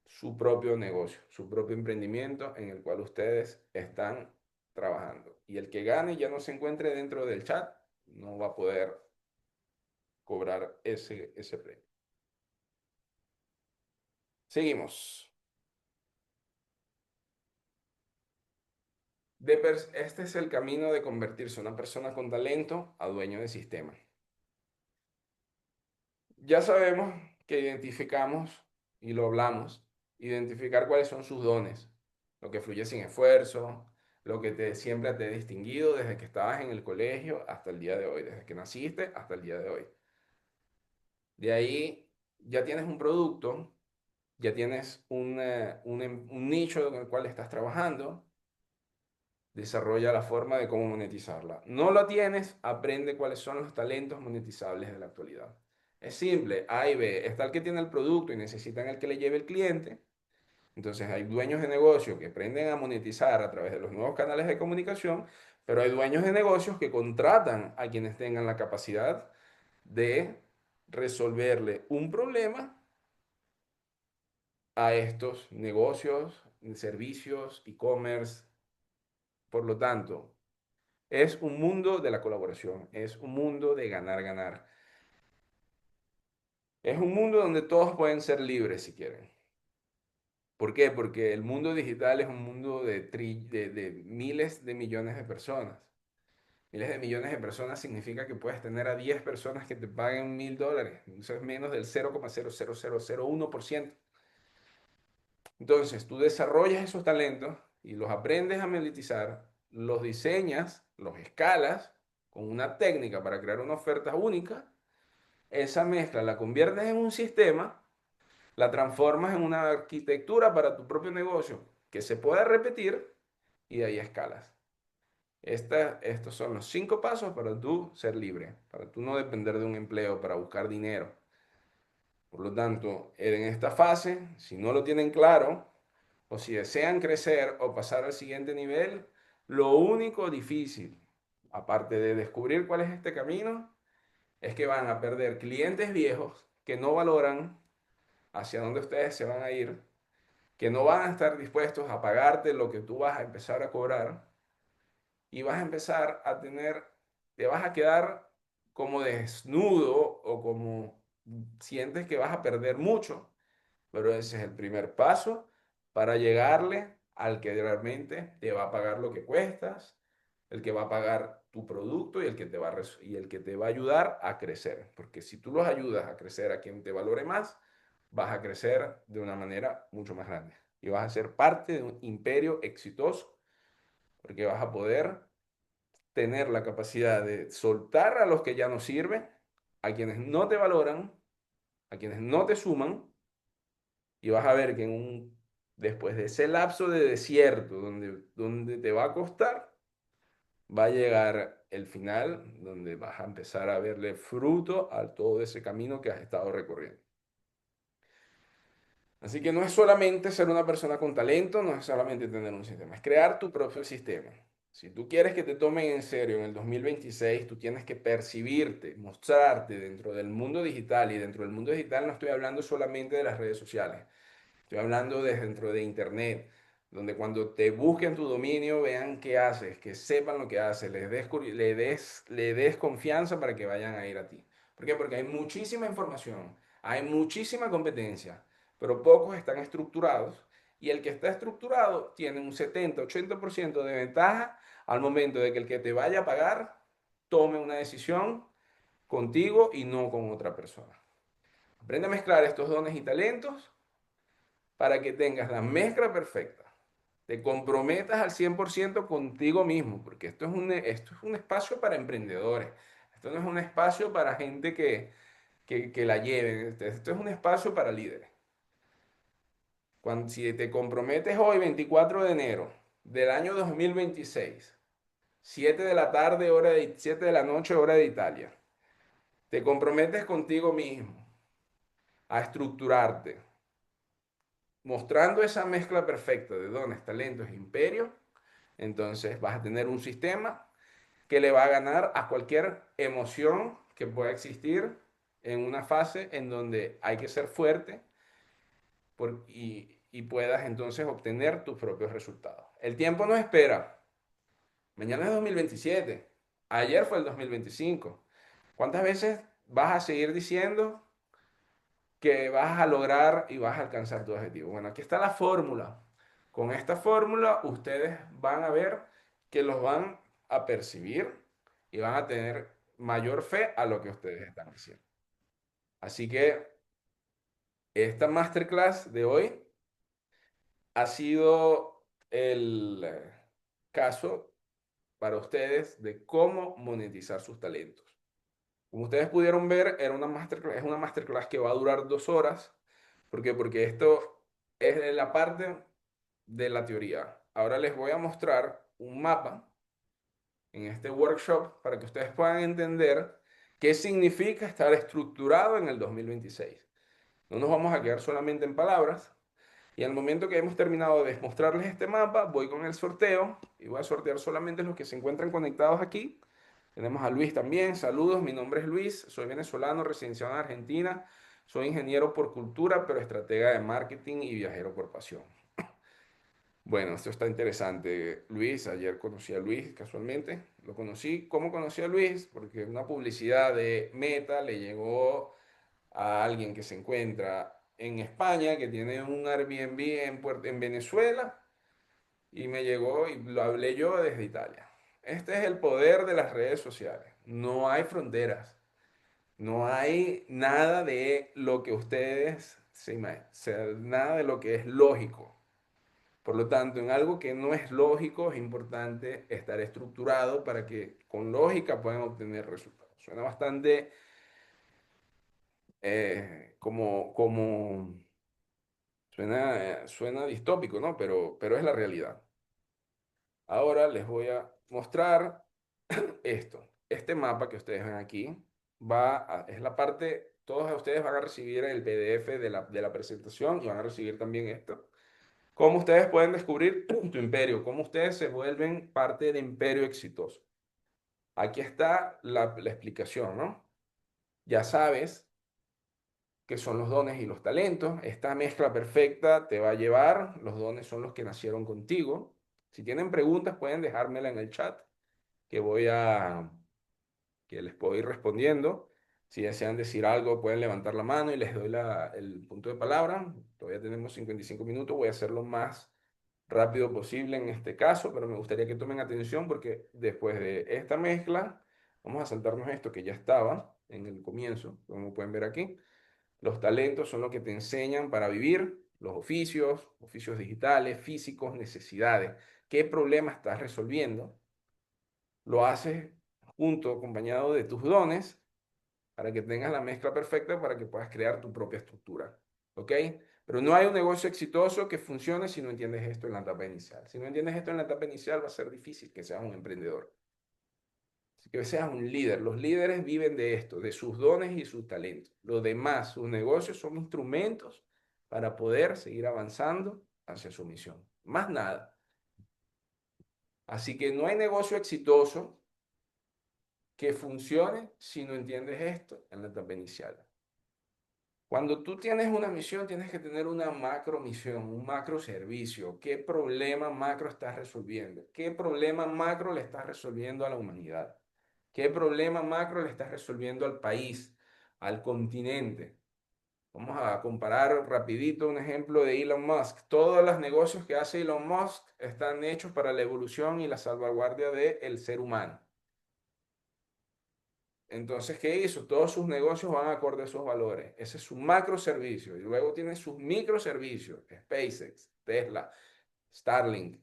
su propio negocio, su propio emprendimiento en el cual ustedes están trabajando. Y el que gane y ya no se encuentre dentro del chat, no va a poder cobrar ese premio. Seguimos. Este es el camino de convertirse una persona con talento a dueño de sistema. Ya sabemos que identificamos, y lo hablamos, identificar cuáles son sus dones, lo que fluye sin esfuerzo, lo que siempre te ha distinguido desde que estabas en el colegio hasta el día de hoy, desde que naciste hasta el día de hoy. De ahí ya tienes un producto, ya tienes un nicho en el cual estás trabajando, desarrolla la forma de cómo monetizarla. No lo tienes, aprende cuáles son los talentos monetizables de la actualidad. Es simple, A y B. Está el que tiene el producto y necesitan el que le lleve el cliente. Entonces hay dueños de negocio que aprenden a monetizar a través de los nuevos canales de comunicación, pero hay dueños de negocios que contratan a quienes tengan la capacidad de resolverle un problema a estos negocios, servicios, e-commerce. Por lo tanto, es un mundo de la colaboración, es un mundo de ganar, ganar. Es un mundo donde todos pueden ser libres si quieren. ¿Por qué? Porque el mundo digital es un mundo de miles de millones de personas. Miles de millones de personas significa que puedes tener a 10 personas que te paguen $1.000. Eso es menos del 0,00001%. Entonces, tú desarrollas esos talentos y los aprendes a monetizar, los diseñas, los escalas con una técnica para crear una oferta única. Esa mezcla la conviertes en un sistema, la transformas en una arquitectura para tu propio negocio que se pueda repetir y de ahí escalas. Estos son los 5 pasos para tú ser libre, para tú no depender de un empleo, para buscar dinero. Por lo tanto, en esta fase, si no lo tienen claro, o si desean crecer o pasar al siguiente nivel, lo único difícil, aparte de descubrir cuál es este camino, es que van a perder clientes viejos que no valoran hacia dónde ustedes se van a ir, que no van a estar dispuestos a pagarte lo que tú vas a empezar a cobrar y vas a empezar a te vas a quedar como desnudo o como sientes que vas a perder mucho, pero ese es el primer paso para llegarle al que realmente te va a pagar lo que cuestas, el que va a pagar tu producto y y el que te va a ayudar a crecer. Porque si tú los ayudas a crecer a quien te valore más, vas a crecer de una manera mucho más grande. Y vas a ser parte de un imperio exitoso, porque vas a poder tener la capacidad de soltar a los que ya no sirven, a quienes no te valoran, a quienes no te suman, y vas a ver que después de ese lapso de desierto donde te va a costar, va a llegar el final donde vas a empezar a verle fruto a todo ese camino que has estado recorriendo. Así que no es solamente ser una persona con talento, no es solamente tener un sistema, es crear tu propio sistema. Si tú quieres que te tomen en serio en el 2026, tú tienes que percibirte, mostrarte dentro del mundo digital. Y dentro del mundo digital no estoy hablando solamente de las redes sociales. Estoy hablando de dentro de Internet, donde cuando te busquen tu dominio vean qué haces, que sepan lo que haces, le des confianza para que vayan a ir a ti. ¿Por qué? Porque hay muchísima información, hay muchísima competencia, pero pocos están estructurados y el que está estructurado tiene un 70-80% de ventaja al momento de que el que te vaya a pagar tome una decisión contigo y no con otra persona. Aprende a mezclar estos dones y talentos para que tengas la mezcla perfecta. Te comprometas al 100% contigo mismo, porque esto es un espacio para emprendedores. Esto no es un espacio para gente que la lleve. Esto es un espacio para líderes. Si te comprometes hoy, 24 de enero del año 2026, 7 de la tarde, 7 de la noche, hora de Italia, te comprometes contigo mismo a estructurarte, mostrando esa mezcla perfecta de dones, talentos e imperio, entonces vas a tener un sistema que le va a ganar a cualquier emoción que pueda existir en una fase en donde hay que ser fuerte y puedas entonces obtener tus propios resultados. El tiempo no espera. Mañana es 2027. Ayer fue el 2025. ¿Cuántas veces vas a seguir diciendo que vas a lograr y vas a alcanzar tu objetivo? Bueno, aquí está la fórmula. Con esta fórmula ustedes van a ver que los van a percibir y van a tener mayor fe a lo que ustedes están haciendo. Así que esta masterclass de hoy ha sido el caso para ustedes de cómo monetizar sus talentos. Como ustedes pudieron ver, es una masterclass que va a durar 2 horas. ¿Por qué? Porque esto es la parte de la teoría. Ahora les voy a mostrar un mapa en este workshop para que ustedes puedan entender qué significa estar estructurado en el 2026. No nos vamos a quedar solamente en palabras. Y al momento que hemos terminado de mostrarles este mapa, voy con el sorteo y voy a sortear solamente los que se encuentran conectados aquí. Tenemos a Luis también. Saludos, mi nombre es Luis, soy venezolano, residenciado en Argentina. Soy ingeniero por cultura, pero estratega de marketing y viajero por pasión. Bueno, esto está interesante. Luis, ayer conocí a Luis casualmente. Lo conocí. ¿Cómo conocí a Luis? Porque una publicidad de Meta le llegó a alguien que se encuentra en España, que tiene un Airbnb en Venezuela, y me llegó y lo hablé yo desde Italia. Este es el poder de las redes sociales. No hay fronteras. No hay nada de lo que ustedes se imaginan, o sea, nada de lo que es lógico. Por lo tanto, en algo que no es lógico, es importante estar estructurado para que con lógica puedan obtener resultados. Suena bastante suena distópico, ¿no? Pero es la realidad. Ahora les voy a mostrar esto. Este mapa que ustedes ven aquí es la parte, todos ustedes van a recibir el PDF de la presentación y van a recibir también esto. Cómo ustedes pueden descubrir tu imperio, cómo ustedes se vuelven parte de imperio exitoso. Aquí está la explicación, ¿no? Ya sabes qué son los dones y los talentos. Esta mezcla perfecta te va a llevar, los dones son los que nacieron contigo. Si tienen preguntas, pueden dejármela en el chat, que que les puedo ir respondiendo. Si desean decir algo, pueden levantar la mano y les doy el punto de palabra. Todavía tenemos 55 minutos, voy a hacerlo más rápido posible en este caso, pero me gustaría que tomen atención porque después de esta mezcla, vamos a saltarnos esto que ya estaba en el comienzo, como pueden ver aquí. Los talentos son lo que te enseñan para vivir, los oficios, oficios digitales, físicos, necesidades. ¿Qué problema estás resolviendo? Lo haces junto, acompañado de tus dones, para que tengas la mezcla perfecta para que puedas crear tu propia estructura. ¿Ok? Pero no hay un negocio exitoso que funcione si no entiendes esto en la etapa inicial. Si no entiendes esto en la etapa inicial, va a ser difícil que seas un emprendedor. Así que seas un líder. Los líderes viven de esto, de sus dones y sus talentos. Lo demás, sus negocios son instrumentos para poder seguir avanzando hacia su misión. Más nada. Así que no hay negocio exitoso que funcione si no entiendes esto en la etapa inicial. Cuando tú tienes una misión, tienes que tener una macro misión, un macro servicio. ¿Qué problema macro estás resolviendo? ¿Qué problema macro le estás resolviendo a la humanidad? ¿Qué problema macro le estás resolviendo al país, al continente? Vamos a comparar rapidito un ejemplo de Elon Musk. Todos los negocios que hace Elon Musk están hechos para la evolución y la salvaguardia del ser humano. Entonces, ¿qué hizo? Todos sus negocios van acorde a esos valores. Ese es su macro servicio. Y luego tiene sus microservicios. SpaceX, Tesla, Starlink.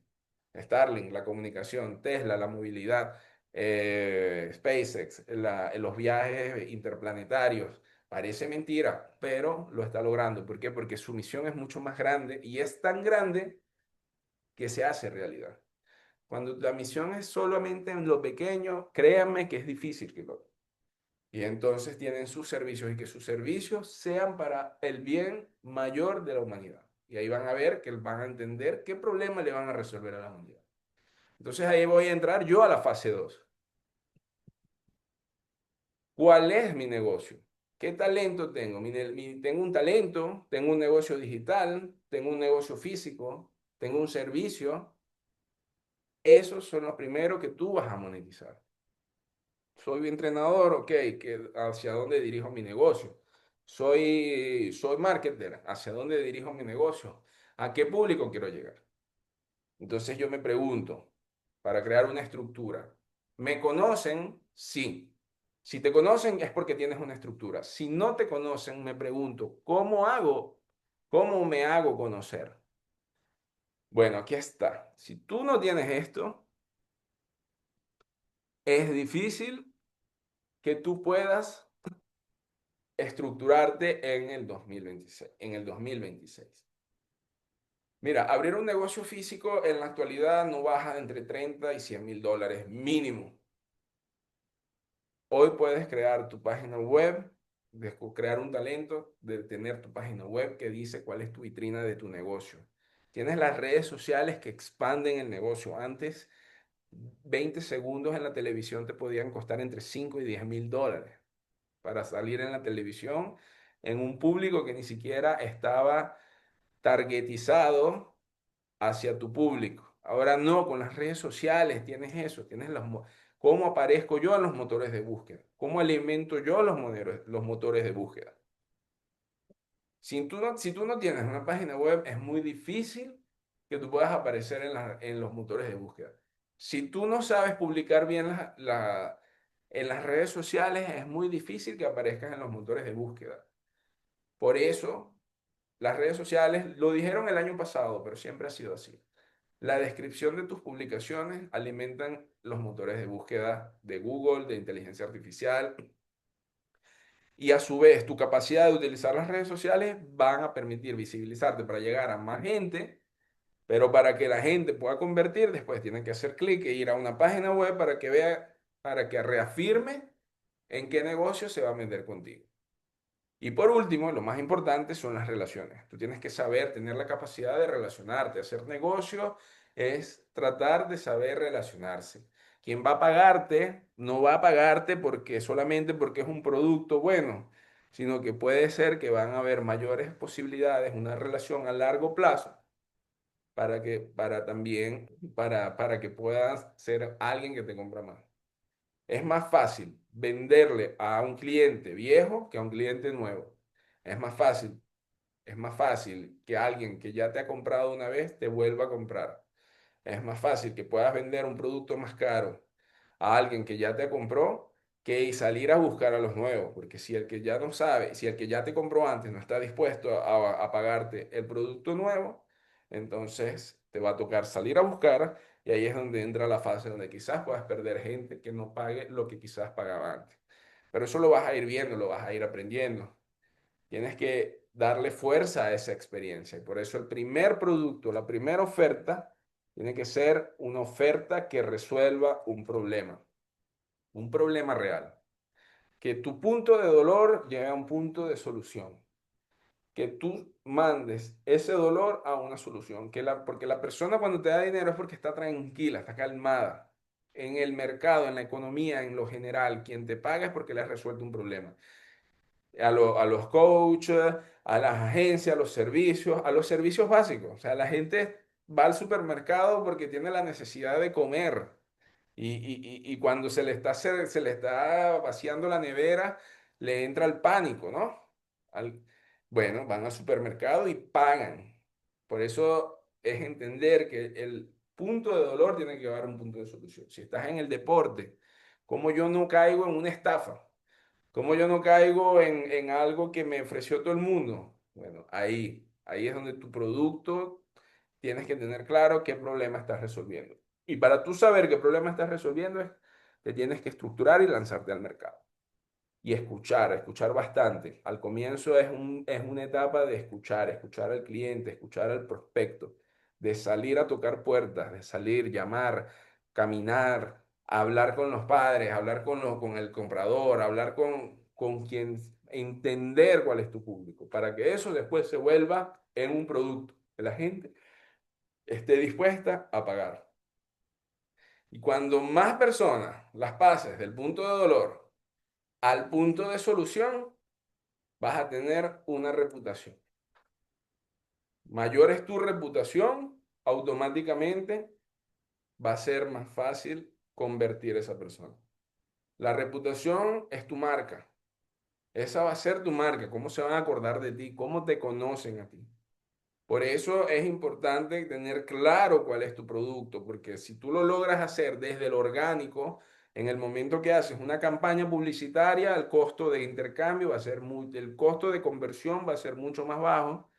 Starlink, la comunicación. Tesla, la movilidad. SpaceX, los viajes interplanetarios. Parece mentira, pero lo está logrando. ¿Por qué? Porque su misión es mucho más grande y es tan grande que se hace realidad. Cuando la misión es solamente en lo pequeño, créanme que es difícil que lo. Y entonces tienen sus servicios y que sus servicios sean para el bien mayor de la humanidad. Y ahí van a ver que van a entender qué problema le van a resolver a la humanidad. Entonces ahí voy a entrar yo a la fase 2. ¿Cuál es mi negocio? ¿Qué talento tengo? Tengo un talento, tengo un negocio digital, tengo un negocio físico, tengo un servicio. Esos son los primeros que tú vas a monetizar. Soy entrenador, ok, ¿hacia dónde dirijo mi negocio? Soy marketer, ¿hacia dónde dirijo mi negocio? ¿A qué público quiero llegar? Entonces yo me pregunto, para crear una estructura, ¿me conocen? Sí. Si te conocen es porque tienes una estructura. Si no te conocen, me pregunto, ¿cómo hago? ¿Cómo me hago conocer? Bueno, aquí está. Si tú no tienes esto, es difícil que tú puedas estructurarte en el 2026, en el 2026. Mira, abrir un negocio físico en la actualidad no baja de entre 30 y $100,000 mínimo. Hoy puedes crear tu página web, crear un talento de tener tu página web que dice cuál es tu vitrina de tu negocio. Tienes las redes sociales que expanden el negocio. Antes, 20 segundos en la televisión te podían costar entre 5 y $10,000 para salir en la televisión en un público que ni siquiera estaba targetizado hacia tu público. Ahora no, con las redes sociales tienes eso, tienes cómo aparezco yo en los motores de búsqueda, cómo alimento yo los motores de búsqueda. Si tú no tienes una página web, es muy difícil que tú puedas aparecer en los motores de búsqueda. Si tú no sabes publicar bien en las redes sociales, es muy difícil que aparezcas en los motores de búsqueda. Por eso, las redes sociales, lo dijeron el año pasado, pero siempre ha sido así. La descripción de tus publicaciones alimentan los motores de búsqueda de Google, de inteligencia artificial, y a su vez tu capacidad de utilizar las redes sociales van a permitir visibilizarte para llegar a más gente, pero para que la gente pueda convertir, después tienen que hacer clic e ir a una página web para que vea, para que reafirme en qué negocio se va a meter contigo. Y por último, lo más importante son las relaciones. Tú tienes que saber, tener la capacidad de relacionarte. Hacer negocio es tratar de saber relacionarse. Quien va a pagarte no va a pagarte porque solamente porque es un producto bueno, sino que puede ser que van a haber mayores posibilidades, una relación a largo plazo para que puedas ser alguien que te compra más. Es más fácil venderle a un cliente viejo que a un cliente nuevo. Es más fácil, es más fácil que alguien que ya te ha comprado una vez te vuelva a comprar. Es más fácil que puedas vender un producto más caro a alguien que ya te compró que salir a buscar a los nuevos. Porque si el que ya no sabe, si el que ya te compró antes no está dispuesto a pagarte el producto nuevo, entonces te va a tocar salir a buscar y ahí es donde entra la fase donde quizás puedas perder gente que no pague lo que quizás pagaba antes. Pero eso lo vas a ir viendo, lo vas a ir aprendiendo. Tienes que darle fuerza a esa experiencia. Y por eso el primer producto, la primera oferta, tiene que ser una oferta que resuelva un problema real. Que tu punto de dolor llegue a un punto de solución. Que tú mandes ese dolor a una solución. Porque la persona cuando te da dinero es porque está tranquila, está calmada. En el mercado, en la economía, en lo general, quien te paga es porque le has resuelto un problema a los coaches, a las agencias, a los servicios básicos. O sea, la gente va al supermercado porque tiene la necesidad de comer. Y cuando se le está vaciando la nevera, le entra el pánico, ¿no? Al- bueno, van al supermercado y pagan. Por eso es entender que el punto de dolor tiene que llevar a un punto de solución. Si estás en el deporte, como yo no caigo en una estafa? ¿Cómo yo no caigo en algo que me ofreció todo el mundo? Bueno, ahí es donde tu producto tienes que tener claro qué problema estás resolviendo. Y para tú saber qué problema estás resolviendo, te tienes que estructurar y lanzarte al mercado. y escuchar, escuchar bastante. Al comienzo es una etapa de escuchar, escuchar al cliente, escuchar al prospecto, de salir a tocar puertas, de salir, llamar, caminar, hablar con los padres, hablar con el comprador, hablar con quien, entender cuál es tu público, para que eso después se vuelva en un producto que la gente esté dispuesta a pagar. Y cuando más personas las pases del punto de dolor al punto de solución, vas a tener una reputación. Mayor es tu reputación, automáticamente va a ser más fácil convertir a esa persona. La reputación es tu marca. Esa va a ser tu marca. ¿Cómo se van a acordar de ti? ¿Cómo te conocen a ti? Por eso es importante tener claro cuál es tu producto, porque si tú lo logras hacer desde el orgánico, en el momento que haces una campaña publicitaria, el costo de intercambio va a ser el costo de conversión va a ser mucho más bajo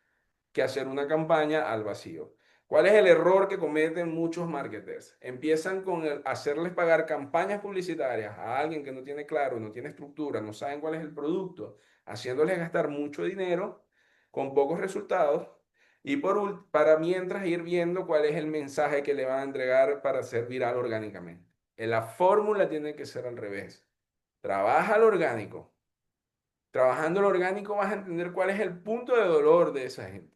que hacer una campaña al vacío. ¿Cuál es el error que cometen muchos marketers? Empiezan con hacerles pagar campañas publicitarias a alguien que no tiene claro, no tiene estructura, no saben cuál es el producto, haciéndoles gastar mucho dinero con pocos resultados y para mientras ir viendo cuál es el mensaje que le van a entregar para ser viral orgánicamente. La fórmula tiene que ser al revés. Trabaja lo orgánico. Trabajando lo orgánico vas a entender cuál es el punto de dolor de esa gente.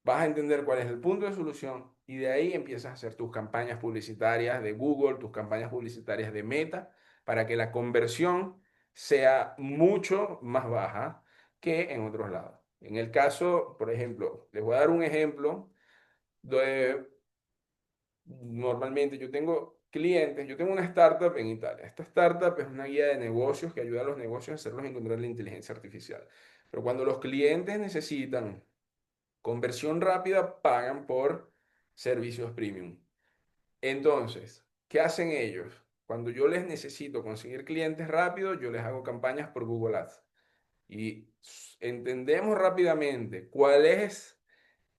Vas a entender cuál es el punto de solución y de ahí empiezas a hacer tus campañas publicitarias de Google, tus campañas publicitarias de Meta, para que la conversión sea mucho más baja que en otros lados. En el caso, por ejemplo, les voy a dar un ejemplo de, normalmente yo tengo clientes, yo tengo una startup en Italia. Esta startup es una guía de negocios que ayuda a los negocios a hacerlos encontrar la inteligencia artificial. Pero cuando los clientes necesitan conversión rápida, pagan por servicios premium. Entonces, ¿qué hacen ellos? Cuando yo les necesito conseguir clientes rápido, yo les hago campañas por Google Ads. Y entendemos rápidamente cuál es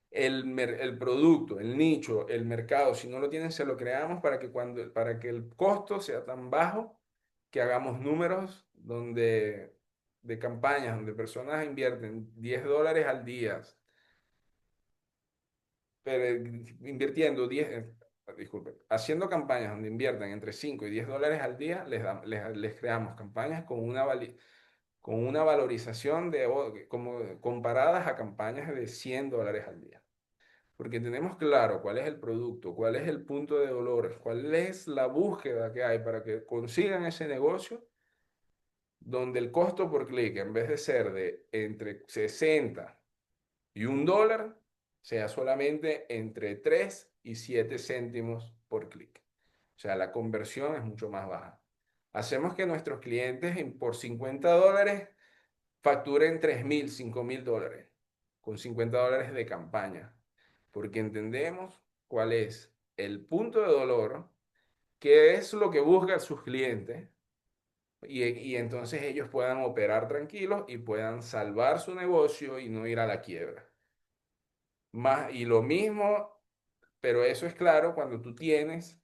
el producto, el nicho, el mercado. Si no lo tienen, se lo creamos para que el costo sea tan bajo que hagamos números de campañas donde personas invierten $10 al día, pero, invirtiendo 10 disculpe, haciendo campañas donde inviertan entre $5 y $10 al día, les creamos campañas con una valorización como comparadas a campañas de $100 al día. Porque tenemos claro cuál es el producto, cuál es el punto de dolor, cuál es la búsqueda que hay para que consigan ese negocio, donde el costo por clic, en vez de ser de entre 60 y $1, sea solamente entre 3 y 7 céntimos por clic. O sea, la conversión es mucho más baja. Hacemos que nuestros clientes por $50 facturen 3.000, $5.000 con $50 de campaña, porque entendemos cuál es el punto de dolor, qué es lo que buscan sus clientes y entonces ellos puedan operar tranquilos y puedan salvar su negocio y no ir a la quiebra. Más, y lo mismo, pero eso es claro cuando tú tienes,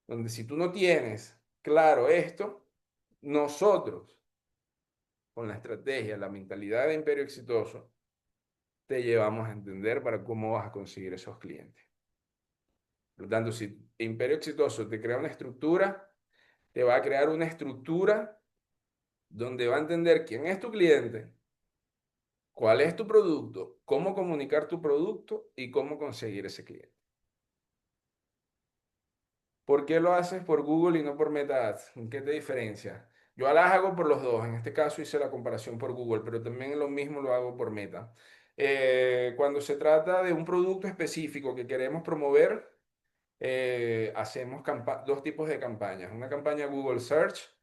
donde si tú no tienes claro esto, nosotros, con la estrategia, la mentalidad de Imperio Exitoso, te llevamos a entender para cómo vas a conseguir esos clientes. Por lo tanto, si Imperio Exitoso te crea una estructura, te va a crear una estructura donde va a entender quién es tu cliente, cuál es tu producto, cómo comunicar tu producto y cómo conseguir ese cliente. ¿Por qué lo haces por Google y no por Meta Ads? ¿En qué te diferencia? Yo las hago por los dos. En este caso hice la comparación por Google, pero también lo mismo lo hago por Meta. Cuando se trata de un producto específico que queremos promover, hacemos dos tipos de campañas. Una campaña Google Search,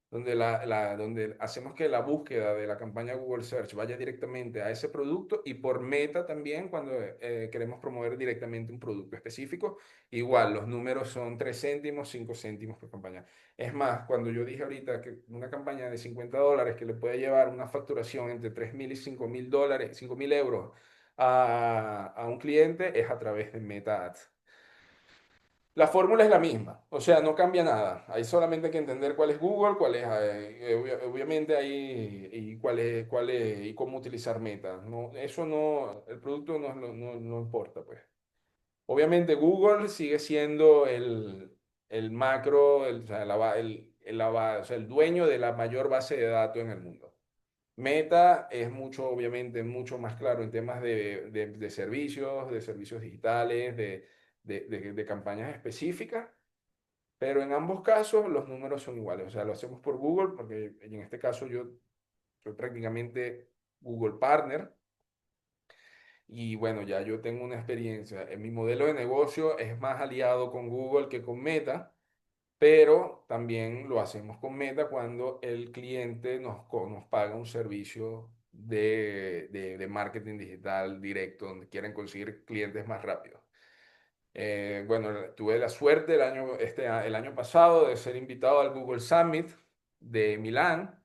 donde hacemos que la búsqueda de la campaña Google Search vaya directamente a ese producto y por Meta también cuando queremos promover directamente un producto específico. Igual, los números son 3 céntimos, 5 céntimos por campaña. Es más, cuando yo dije ahorita que una campaña de $50 que le puede llevar una facturación entre 3.000 y $5.000, 5.000 euros a un cliente es a través de Meta Ads. La fórmula es la misma, o sea, no cambia nada. Hay solamente que entender cuál es Google, cuál es, obviamente ahí, y y cómo utilizar Meta. No, eso no, el producto no importa, pues. Obviamente Google sigue siendo el macro, o sea, o sea, el dueño de la mayor base de datos en el mundo. Meta es mucho, obviamente, mucho más claro en temas de servicios digitales, de campañas específicas, pero en ambos casos los números son iguales. O sea, lo hacemos por Google, porque en este caso yo soy prácticamente Google Partner y bueno, ya yo tengo una experiencia. En mi modelo de negocio es más aliado con Google que con Meta, pero también lo hacemos con Meta cuando el cliente nos paga un servicio de marketing digital directo, donde quieren conseguir clientes más rápido. Bueno, tuve la suerte el año pasado de ser invitado al Google Summit de Milán,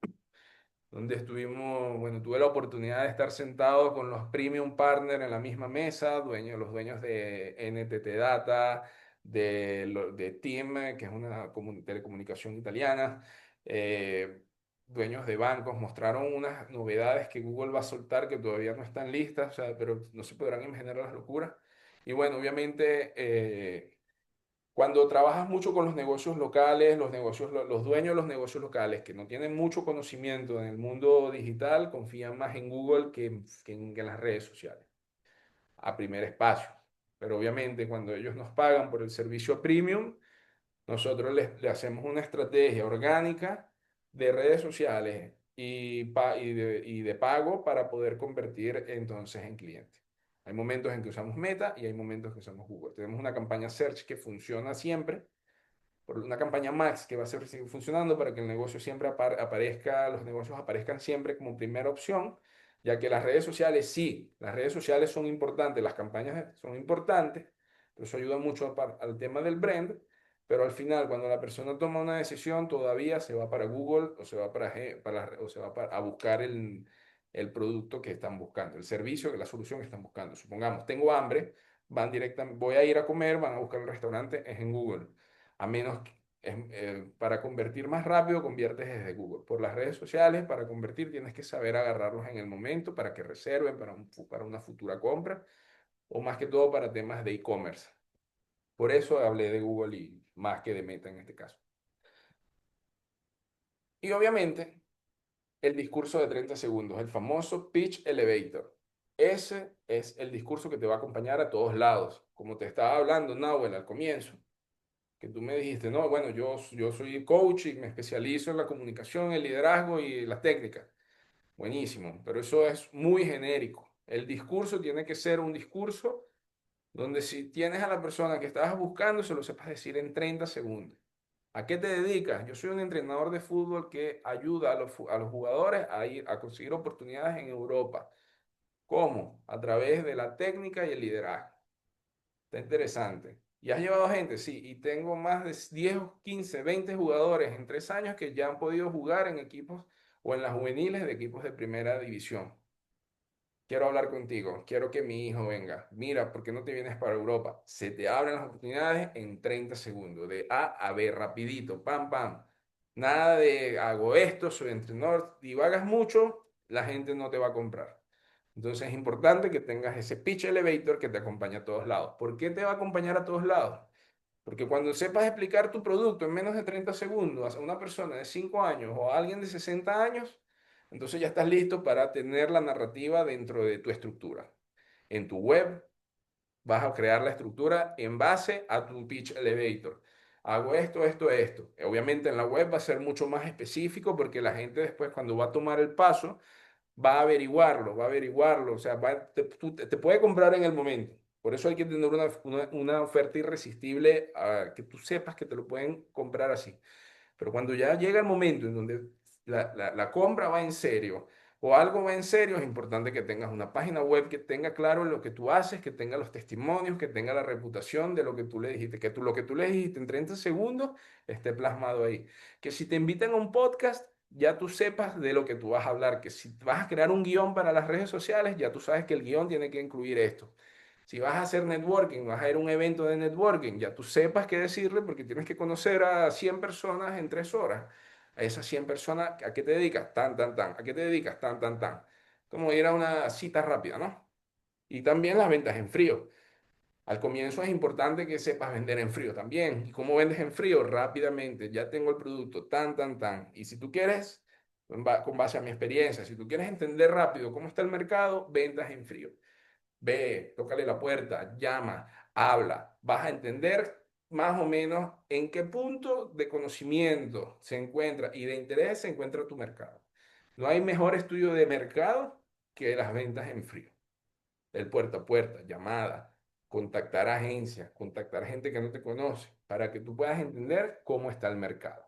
donde estuvimos, bueno, tuve la oportunidad de estar sentado con los premium partners en la misma mesa, los dueños de NTT Data, de TIM, que es una telecomunicación italiana, eh, dueños de bancos, mostraron unas novedades que Google va a soltar que todavía no están listas, o sea, pero no se podrán imaginar las locuras. Y bueno, obviamente, cuando trabajas mucho con los negocios locales, los dueños de los negocios locales que no tienen mucho conocimiento en el mundo digital, confían más en Google que en las redes sociales, a primer espacio. Pero obviamente cuando ellos nos pagan por el servicio premium, nosotros le hacemos una estrategia orgánica de redes sociales y de pago para poder convertir entonces en clientes. Hay momentos en que usamos Meta y hay momentos que usamos Google. Tenemos una campaña Search que funciona siempre, por una campaña Max que va a seguir funcionando para que el negocio siempre aparezca, los negocios aparezcan siempre como primera opción, ya que las redes sociales, sí, las redes sociales son importantes, las campañas son importantes, pero eso ayuda mucho al tema del brand, pero al final, cuando la persona toma una decisión, todavía se va para Google o se va o se va a buscar el producto que están buscando, el servicio, la solución que están buscando. Supongamos, tengo hambre, van directamente, voy a ir a comer, van a buscar el restaurante, es en Google. A menos que, para convertir más rápido, conviertes desde Google. Por las redes sociales, para convertir, tienes que saber agarrarlos en el momento para que reserven para una futura compra o más que todo para temas de e-commerce. Por eso hablé de Google y más que de Meta en este caso. Y obviamente, el discurso de 30 segundos, el famoso pitch elevator. Ese es el discurso que te va a acompañar a todos lados. Como te estaba hablando, Nahuel, al comienzo, que tú me dijiste, no, bueno, yo soy coach y me especializo en la comunicación, el liderazgo y la técnica. Buenísimo, pero eso es muy genérico. El discurso tiene que ser un discurso donde si tienes a la persona que estabas buscando, se lo sepas decir en 30 segundos. ¿A qué te dedicas? Yo soy un entrenador de fútbol que ayuda a los jugadores a ir a conseguir oportunidades en Europa. ¿Cómo? A través de la técnica y el liderazgo. Está interesante. ¿Y has llevado gente? Sí, y tengo más de 10, 15, 20 jugadores en 3 años que ya han podido jugar en equipos o en las juveniles de equipos de primera división. Quiero hablar contigo, quiero que mi hijo venga. Mira, ¿por qué no te vienes para Europa? Se te abren las oportunidades en 30 segundos, de A a B, rapidito, pam, pam. Nada de hago esto, soy entrenador. Divagas mucho, la gente no te va a comprar. Entonces es importante que tengas ese pitch elevator que te acompañe a todos lados. ¿Por qué te va a acompañar a todos lados? Porque cuando sepas explicar tu producto en menos de 30 segundos a una persona de 5 años o a alguien de 60 años, entonces ya estás listo para tener la narrativa dentro de tu estructura. En tu web vas a crear la estructura en base a tu pitch elevator. Hago esto, esto, esto. Obviamente en la web va a ser mucho más específico porque la gente después cuando va a tomar el paso va a averiguarlo, o sea, te puede comprar en el momento. Por eso hay que tener una oferta irresistible que tú sepas que te lo pueden comprar así. Pero cuando ya llega el momento en donde la compra va en serio o algo va en serio, es importante que tengas una página web que tenga claro lo que tú haces, que tenga los testimonios, que tenga la reputación de lo que tú le dijiste, lo que tú le dijiste en 30 segundos esté plasmado ahí. Que si te invitan a un podcast, ya tú sepas de lo que tú vas a hablar, que si vas a crear un guión para las redes sociales, ya tú sabes que el guión tiene que incluir esto. Si vas a hacer networking, vas a ir a un evento de networking, ya tú sepas qué decirle porque tienes que conocer a 100 personas en 3 horas. A esas 100 personas, ¿a qué te dedicas? Tan, tan, tan. ¿A qué te dedicas? Tan, tan, tan. Como ir a una cita rápida, ¿no? Y también las ventas en frío. Al comienzo es importante que sepas vender en frío también. ¿Y cómo vendes en frío? Rápidamente. Ya tengo el producto, tan, tan, tan. Y si tú quieres, con base a mi experiencia, si tú quieres entender rápido cómo está el mercado, ventas en frío. Ve, tócale la puerta, llama, habla. Vas a entender más o menos en qué punto de conocimiento se encuentra y de interés se encuentra tu mercado. No hay mejor estudio de mercado que las ventas en frío. El puerta a puerta, llamada, contactar agencias, contactar gente que no te conoce, para que tú puedas entender cómo está el mercado.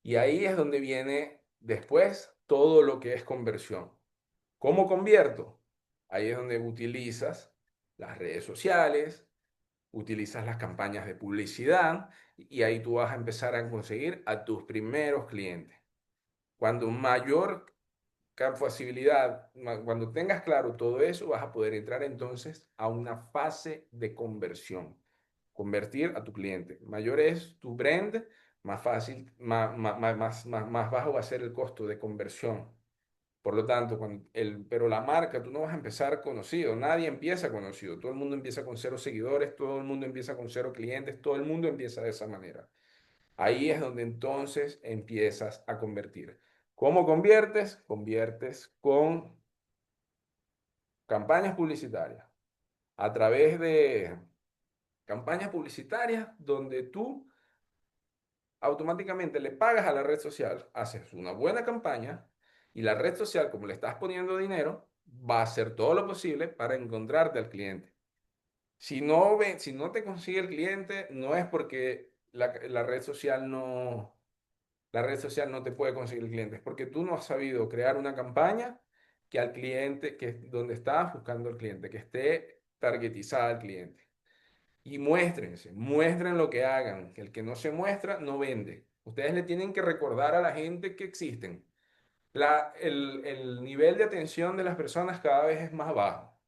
Y ahí es donde viene después todo lo que es conversión. ¿Cómo convierto? Ahí es donde utilizas las redes sociales, utilizas las campañas de publicidad y ahí tú vas a empezar a conseguir a tus primeros clientes. Cuando mayor facilidad, cuando tengas claro todo eso, vas a poder entrar entonces a una fase de conversión. Convertir a tu cliente. Mayor es tu brand, más fácil, más bajo va a ser el costo de conversión. Por lo tanto, pero la marca, tú no vas a empezar conocido, nadie empieza conocido, todo el mundo empieza con 0 seguidores, todo el mundo empieza con 0 clientes, todo el mundo empieza de esa manera. Ahí es donde entonces empiezas a convertir. ¿Cómo conviertes? Conviertes con campañas publicitarias, a través de campañas publicitarias donde tú automáticamente le pagas a la red social, haces una buena campaña y la red social, como le estás poniendo dinero, va a hacer todo lo posible para encontrarte al cliente. Si no te consigue el cliente, no es porque la red social no te puede conseguir el cliente, es porque tú no has sabido crear una campaña que al cliente, que es donde estás buscando el cliente, que esté targetizada al cliente. Y muéstrense, muestren lo que hagan, que el que no se muestra no vende. Ustedes le tienen que recordar a la gente que existen. El nivel de atención de las personas cada vez es más bajo.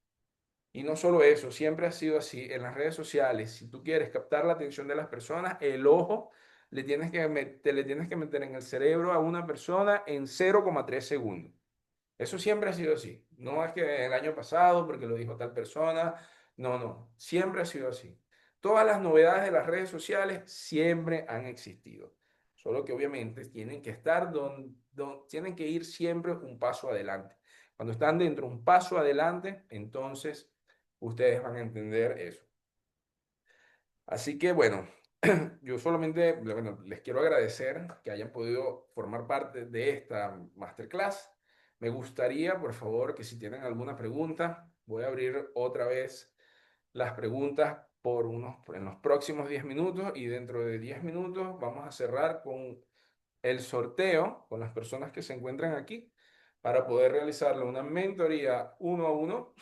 Y no solo eso, siempre ha sido así. En las redes sociales, si tú quieres captar la atención de las personas, el ojo le tienes que meter en el cerebro a una persona en 0,3 segundos. Eso siempre ha sido así. No es que el año pasado, porque lo dijo tal persona. No, no. Siempre ha sido así. Todas las novedades de las redes sociales siempre han existido. Solo que obviamente tienen que estar tienen que ir siempre un paso adelante. Cuando están dentro un paso adelante, entonces ustedes van a entender eso. Así que bueno, yo solamente bueno, les quiero agradecer que hayan podido formar parte de esta masterclass. Me gustaría, por favor, que si tienen alguna pregunta, voy a abrir otra vez las preguntas en los próximos 10 minutos y dentro de 10 minutos vamos a cerrar con el sorteo con las personas que se encuentran aquí para poder realizarle una mentoría 1 a 1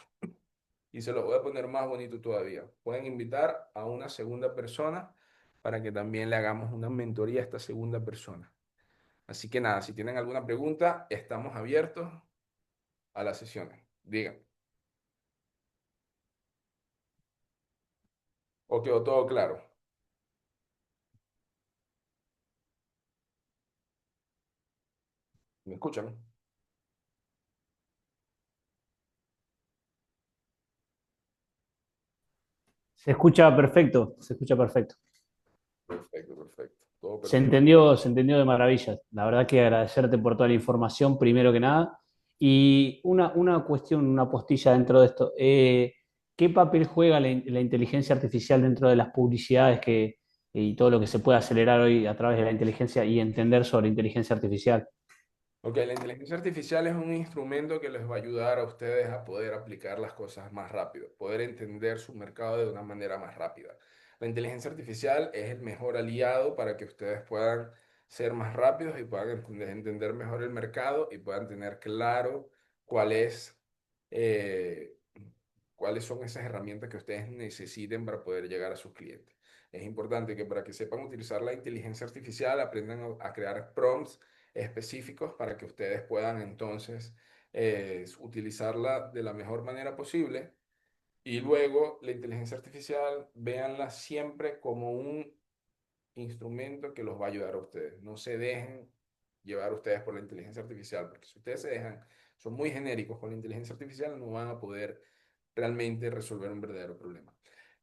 y se lo voy a poner más bonito todavía. Pueden invitar a una segunda persona para que también le hagamos una mentoría a esta segunda persona. Así que nada, si tienen alguna pregunta, estamos abiertos a las sesiones. Digan. ¿O quedó todo claro? ¿Me escuchan? Se escucha perfecto, se escucha perfecto. Perfecto, perfecto. Todo Se perfecto. entendió, se entendió de maravilla. La verdad que agradecerte por toda la información, primero que nada. Y una cuestión, una postilla dentro de esto. ¿Qué papel juega la inteligencia artificial dentro de las publicidades y todo lo que se puede acelerar hoy a través de la inteligencia y entender sobre inteligencia artificial? Ok, la inteligencia artificial es un instrumento que les va a ayudar a ustedes a poder aplicar las cosas más rápido, poder entender su mercado de una manera más rápida. La inteligencia artificial es el mejor aliado para que ustedes puedan ser más rápidos y puedan entender mejor el mercado y puedan tener claro cuál es, eh, cuáles son esas herramientas que ustedes necesiten para poder llegar a sus clientes. Es importante que para que sepan utilizar la inteligencia artificial aprendan a crear prompts específicos para que ustedes puedan entonces utilizarla de la mejor manera posible Y luego la inteligencia artificial, véanla siempre como un instrumento que los va a ayudar a ustedes. No se dejen llevar ustedes por la inteligencia artificial, porque si ustedes se dejan, son muy genéricos con la inteligencia artificial, no van a poder realmente resolver un verdadero problema.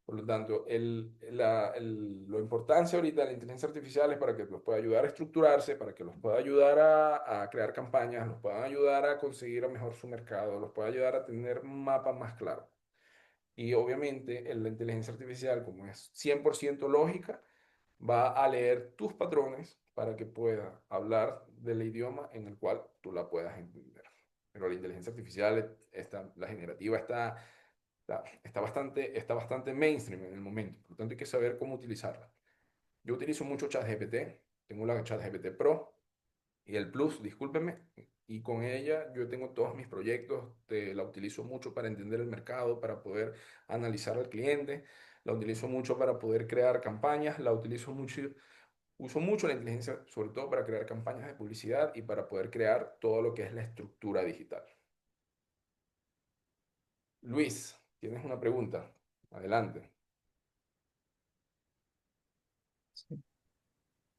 Por lo tanto, lo importancia ahorita de la inteligencia artificial es para que los pueda ayudar a estructurarse, para que los pueda ayudar a crear campañas, los puedan ayudar a conseguir a mejor su mercado, los pueda ayudar a tener un mapa más claro. Y obviamente la inteligencia artificial, como es 100% lógica, va a leer tus patrones para que pueda hablar del idioma en el cual tú la puedas entender. Pero la inteligencia artificial, la generativa, está bastante mainstream en el momento. Por lo tanto, hay que saber cómo utilizarla. Yo utilizo mucho ChatGPT. Tengo la ChatGPT Pro y el Plus, discúlpeme, y con ella yo tengo todos mis proyectos, la utilizo mucho para entender el mercado, para poder analizar al cliente, la utilizo mucho para poder crear campañas, la utilizo mucho, uso mucho la inteligencia, sobre todo para crear campañas de publicidad y para poder crear todo lo que es la estructura digital. Luis, tienes una pregunta. Adelante.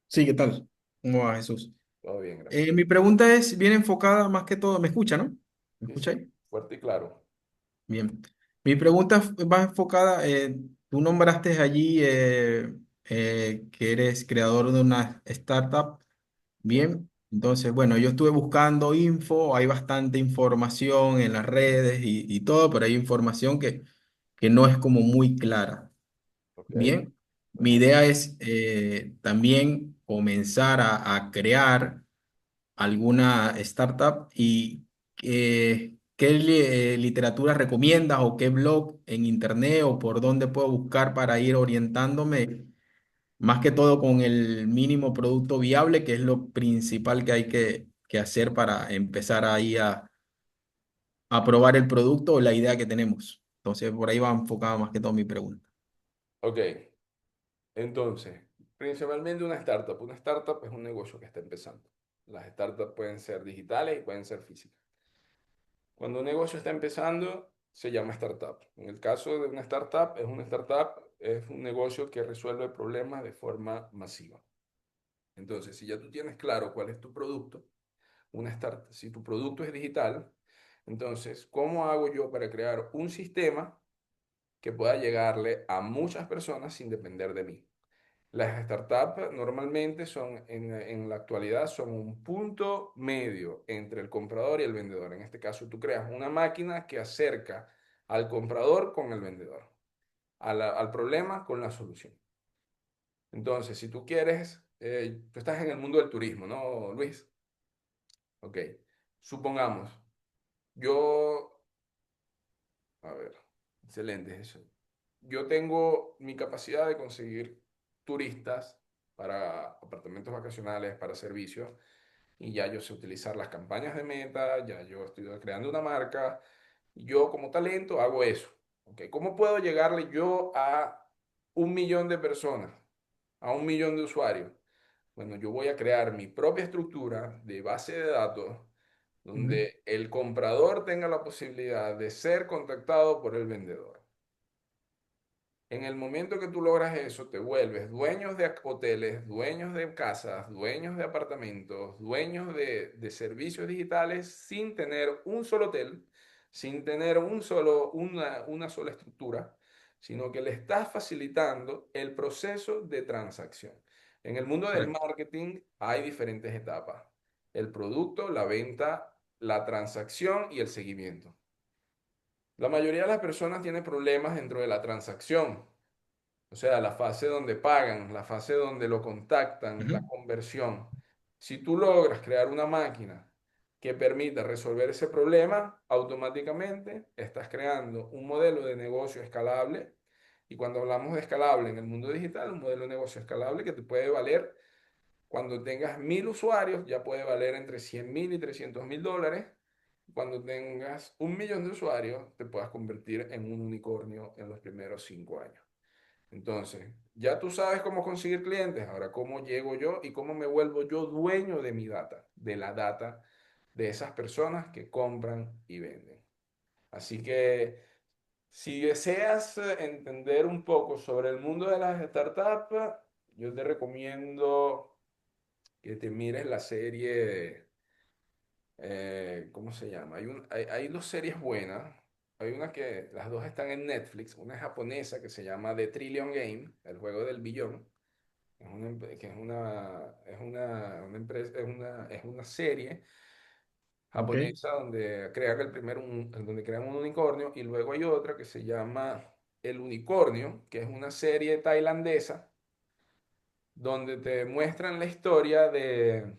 Sí, ¿qué tal? ¿Cómo va, Jesús? Todo bien, gracias. Mi pregunta es bien enfocada más que todo. ¿Me escucha, no? ¿Me Sí, escucha sí, ahí? fuerte y claro. Bien. Mi pregunta va enfocada, tú nombraste allí que eres creador de una startup. Sí, Bien. Entonces, bueno, yo estuve buscando info, hay bastante información en las redes y todo, pero hay información que no es como muy clara. ok. Bien. Mi Bueno, idea es también comenzar a crear alguna startup y qué literatura recomiendas o qué blog en internet o por dónde puedo buscar para ir orientándome, más que todo con el mínimo producto viable, que es lo principal que hay que hacer para empezar ahí a probar el producto o la idea que tenemos. Entonces, por ahí va enfocada más que todo mi pregunta. ok. Entonces, principalmente una startup. Una startup es un negocio que está empezando. Las startups pueden ser digitales y pueden ser físicas. Cuando un negocio está empezando, se llama startup. En el caso de una startup es un negocio que resuelve problemas de forma masiva. Entonces, si ya tú tienes claro cuál es tu producto, si tu producto es digital, entonces, ¿cómo hago yo para crear un sistema que pueda llegarle a muchas personas sin depender de mí? Las startups normalmente en la actualidad, son un punto medio entre el comprador y el vendedor. En este caso, tú creas una máquina que acerca al comprador con el vendedor, al problema con la solución. Entonces, si tú quieres, tú estás en el mundo del turismo, ¿no, Luis? Ok. Supongamos, yo, a ver, excelente eso. Yo tengo mi capacidad de conseguir turistas para apartamentos vacacionales, para servicios, y ya yo sé utilizar las campañas de Meta, ya yo estoy creando una marca, yo como talento hago eso. ¿Ok? ¿Cómo puedo llegarle yo a 1 millón de personas, a 1 millón de usuarios? Bueno, yo voy a crear mi propia estructura de base de datos Ujú. donde el comprador tenga la posibilidad de ser contactado por el vendedor. En el momento que tú logras eso, te vuelves dueños de hoteles, dueños de casas, dueños de apartamentos, dueños de servicios digitales sin tener un solo hotel, sin tener una sola estructura, sino que le estás facilitando el proceso de transacción. En el mundo del Correcto. marketing hay diferentes etapas: el producto, la venta, la transacción y el seguimiento. La mayoría de las personas tiene problemas dentro de la transacción, o sea, la fase donde pagan, la fase donde lo contactan, la Ujú. conversión. Si tú logras crear una máquina que permita resolver ese problema, automáticamente estás creando un modelo de negocio escalable. Y cuando hablamos de escalable en el mundo digital, un modelo de negocio escalable que te puede valer, cuando tengas 1.000 usuarios, ya puede valer entre 100.000 y 300.000 dólares. Cuando tengas 1 millón de usuarios, te puedas convertir en un unicornio en los primeros 5 años. Entonces, ya tú sabes cómo conseguir clientes. Ahora, ¿cómo llego yo y cómo me vuelvo yo dueño de mi data, de la data de esas personas que compran y venden? Así que Si deseas entender un poco sobre el mundo de las startups, yo te recomiendo que te mires la serie, ¿cómo se llama? Hay dos series buenas. Hay una que las dos están en Netflix. Una es japonesa que se llama The Trillion Game, el juego del billón. Que una empresa, es una serie Ok. japonesa donde crean un unicornio, y luego hay otra que se llama El Unicornio, que es una serie tailandesa donde te muestran la historia del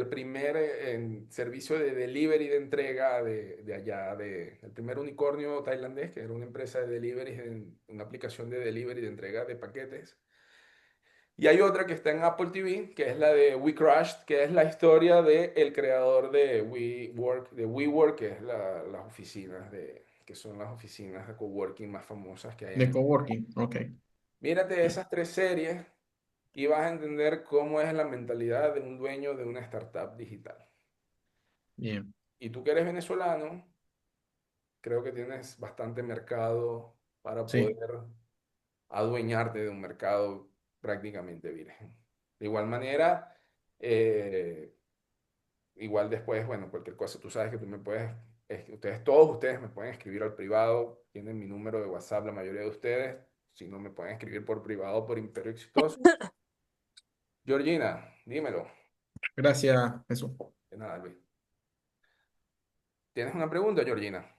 primer servicio de delivery de entrega de allá, el primer unicornio tailandés, que era una empresa de delivery, una aplicación de delivery de entrega de paquetes. Y hay otra que está en Apple TV, que es la de We Crashed, que es la historia del creador de WeWork, que es las oficinas que son las oficinas de coworking más famosas que hay De en... coworking. Ok. Mírate Bien. esas tres series y vas a entender cómo es la mentalidad de un dueño de una startup digital. Bien. Y tú que eres venezolano, creo que tienes bastante mercado para Sí. poder adueñarte de un mercado prácticamente virgen. De igual manera, eh, igual después, bueno, cualquier cosa, tú sabes que tú me puedes, todos ustedes me pueden escribir al privado, tienen mi número de WhatsApp, la mayoría de ustedes, si no me pueden escribir por privado, por Imperio Exitoso. Georgina, dímelo. Gracias, Jesús. De nada, Luis. ¿Tienes una pregunta, Georgina?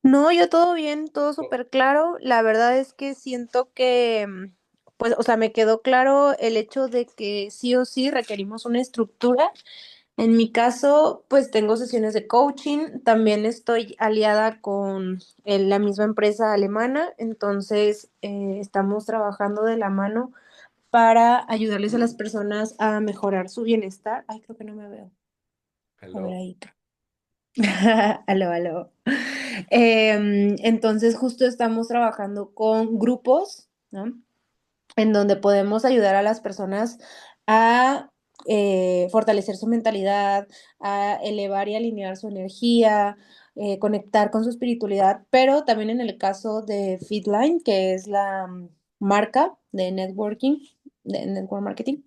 No, yo todo bien, todo Oh, súper claro. La verdad es que siento que, pues, o sea, me quedó claro el hecho de que sí o sí requerimos una estructura. En mi caso, pues tengo sesiones de coaching, también estoy aliada con la misma empresa alemana, entonces estamos trabajando de la mano para ayudarles a las personas a mejorar su bienestar. Ay, creo que no me veo. A ver hello. ahí. Aló, aló. Entonces, justo estamos trabajando con grupos, ¿no? En donde podemos ayudar a las personas a fortalecer su mentalidad, a elevar y alinear su energía, conectar con su espiritualidad, pero también en el caso de Feedline, que es la marca de networking, de network marketing,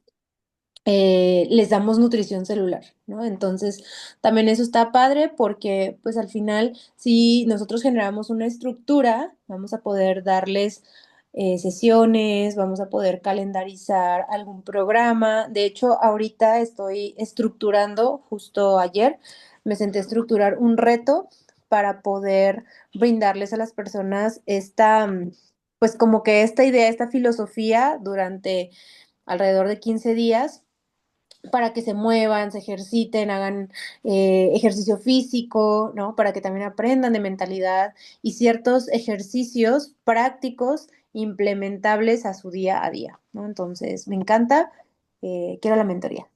les damos nutrición celular, ¿no? Entonces, también eso está padre porque, pues al final, si nosotros generamos una estructura, vamos a poder darles sesiones, vamos a poder calendarizar algún programa. De hecho, ahorita estoy estructurando, justo ayer, me senté a estructurar un reto para poder brindarles a las personas esta, pues como que esta idea, esta filosofía durante alrededor de 15 días para que se muevan, se ejerciten, hagan ejercicio físico, ¿no? Para que también aprendan de mentalidad y ciertos ejercicios prácticos implementables a su día a día, ¿no? Entonces, me encanta, quiero la mentoría.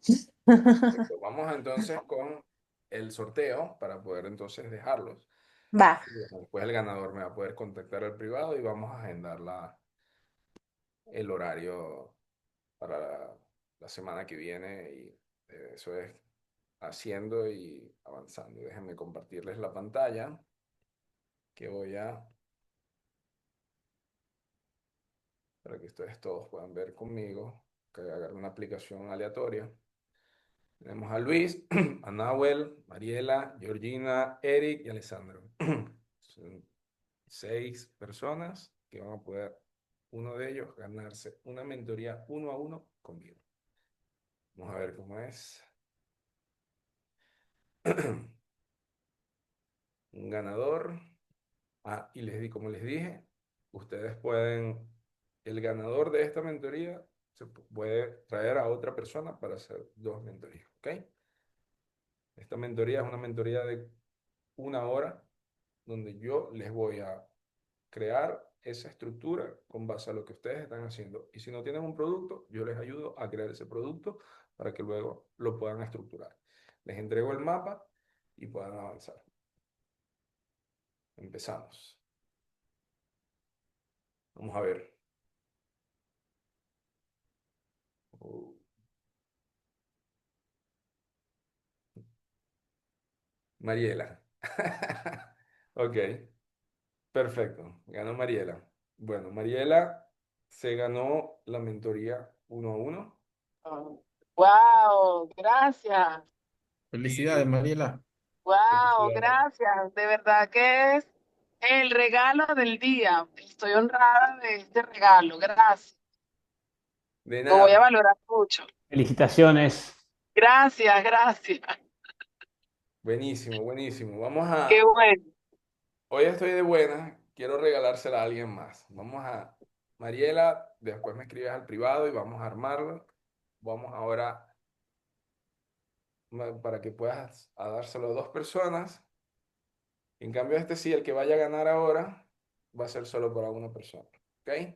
Perfecto. Vamos entonces con el sorteo para poder entonces dejarlos. Va, Después el ganador me va a poder contactar al privado y vamos a agendar el horario para la semana que viene, y eso es haciendo y avanzando. Déjenme compartirles la pantalla que voy a, para que ustedes todos puedan ver conmigo, que agarre una aplicación aleatoria. Tenemos a Luis, a Nahuel, Mariela, Georgina, Eric y Alessandro. Son 6 personas que van a poder, uno de ellos, ganarse una mentoría 1 a 1 conmigo. Vamos a ver cómo es. Un ganador. Ah, y como les dije, ustedes pueden, el ganador de esta mentoría se puede traer a otra persona para hacer 2 mentorías, ¿ok? Esta mentoría es una mentoría de 1 hora donde yo les voy a crear esa estructura con base a lo que ustedes están haciendo. Y si no tienen un producto, yo les ayudo a crear ese producto para que luego lo puedan estructurar. Les entrego el mapa y puedan avanzar. Empezamos. Vamos a ver. Uh, Mariela. Ok. Perfecto, ganó Mariela. Bueno, Mariela se ganó la mentoría 1 a 1. Wow, gracias. Felicidades, Y Mariela. Wow, felicidades. gracias. De verdad que es el regalo del día. Estoy honrada de este regalo. Gracias. De Lo voy a nada. valorar mucho. Felicitaciones. Gracias, gracias. Buenísimo, buenísimo. Qué bueno. Hoy estoy de buena, quiero regalársela a alguien más. Mariela, después me escribes al privado y vamos a armarlo. Vamos ahora para que puedas a dárselo a dos personas. En cambio, este sí, el que vaya a ganar ahora va a ser solo para una persona. ¿Ok?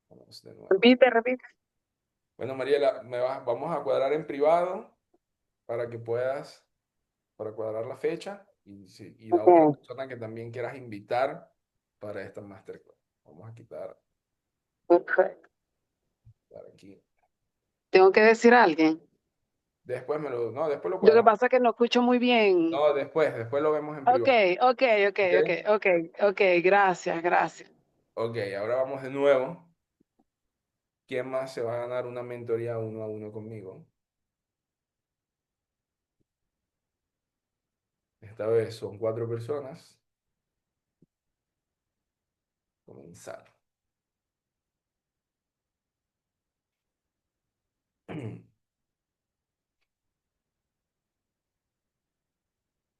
Vamos de nuevo. Repite, repite. Bueno, Mariela, vamos a cuadrar en privado para que puedas, para cuadrar la fecha y la otra Ok, persona que también quieras invitar para esta masterclass. Vamos a perfecto. quitar aquí. Tengo que decir a alguien. No, después lo Lo que cuadramos. pasa es que no escucho muy bien. No, después lo vemos en Ok, privado. ok, ok, ¿Ok? ok, ok, ok. Gracias, gracias. Ok, ahora vamos de nuevo. ¿Quién más se va a ganar una mentoría 1 a 1 conmigo? Esta vez son 4 personas. Comenzar.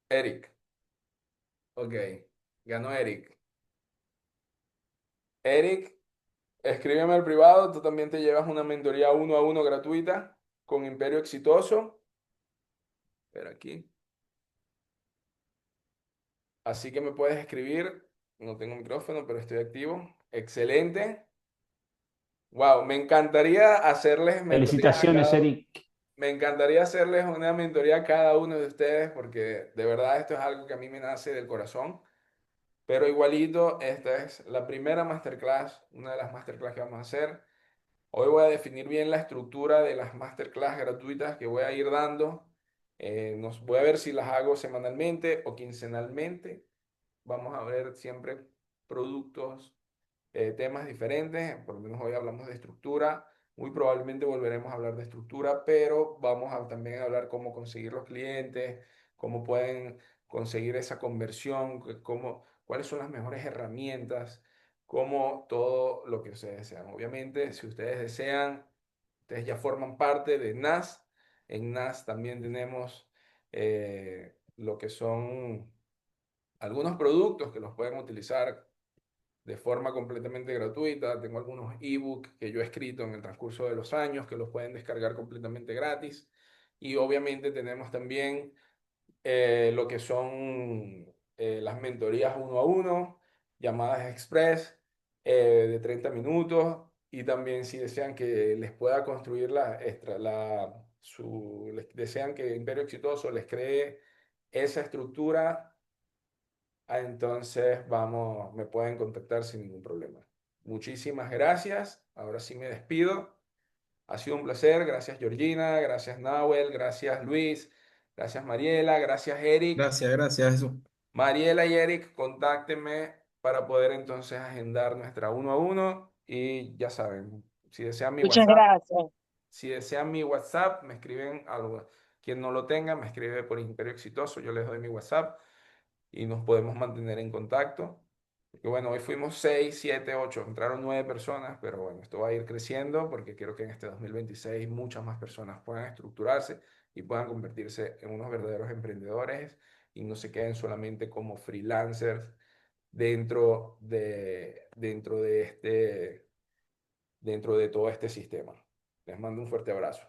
Eric. Ok, ganó Eric. Eric, escríbeme al privado. Tú también te llevas una mentoría 1 a 1 gratuita con Imperio Exitoso. Pero aquí. Así que me puedes escribir. No tengo micrófono, pero estoy activo. Excelente. Wow, me encantaría hacerles mentorías a Felicitaciones, Eric. me encantaría hacerles una mentoría a cada uno de ustedes porque de verdad esto es algo que a mí me nace del corazón. Pero igualito, esta es la primera masterclass, una de las masterclass que vamos a hacer. Hoy voy a definir bien la estructura de las masterclass gratuitas que voy a ir dando. Voy a ver si las hago semanalmente o quincenalmente. Vamos a ver siempre productos, temas diferentes. Por lo menos hoy hablamos de estructura. Muy probablemente volveremos a hablar de estructura, pero vamos a también hablar cómo conseguir los clientes, cómo pueden conseguir esa conversión, cuáles son las mejores herramientas, cómo todo lo que ustedes desean. Obviamente, si ustedes desean, ustedes ya forman parte de NAS. En NAS también tenemos lo que son algunos productos que los pueden utilizar de forma completamente gratuita. Tengo algunos ebooks que yo he escrito en el transcurso de los años que los pueden descargar completamente gratis. Y obviamente tenemos también lo que son las mentorías 1 a 1, llamadas express de 30 minutos. Y también si desean que les pueda construir desean que Imperio Exitoso les cree esa estructura, entonces me pueden contactar sin ningún problema. Muchísimas gracias. Ahora sí me despido. Ha sido un placer. Gracias Georgina, gracias Nahuel, gracias Luis, gracias Mariela, gracias Eric. Gracias, gracias, Jesús. Mariela y Eric, contáctenme para poder entonces agendar nuestra 1 a 1 y ya saben, si desean mi Muchas WhatsApp, gracias. me escriben algo. Quien no lo tenga, me escribe por Imperio Exitoso, yo les doy mi WhatsApp y nos podemos mantener en contacto. Porque bueno, hoy fuimos 6 7 8 entraron 9 personas, pero bueno, esto va a ir creciendo porque quiero que en este 2026 muchas más personas puedan estructurarse y puedan convertirse en unos verdaderos emprendedores y no se queden solamente como freelancers dentro de todo este sistema. Les mando un fuerte abrazo.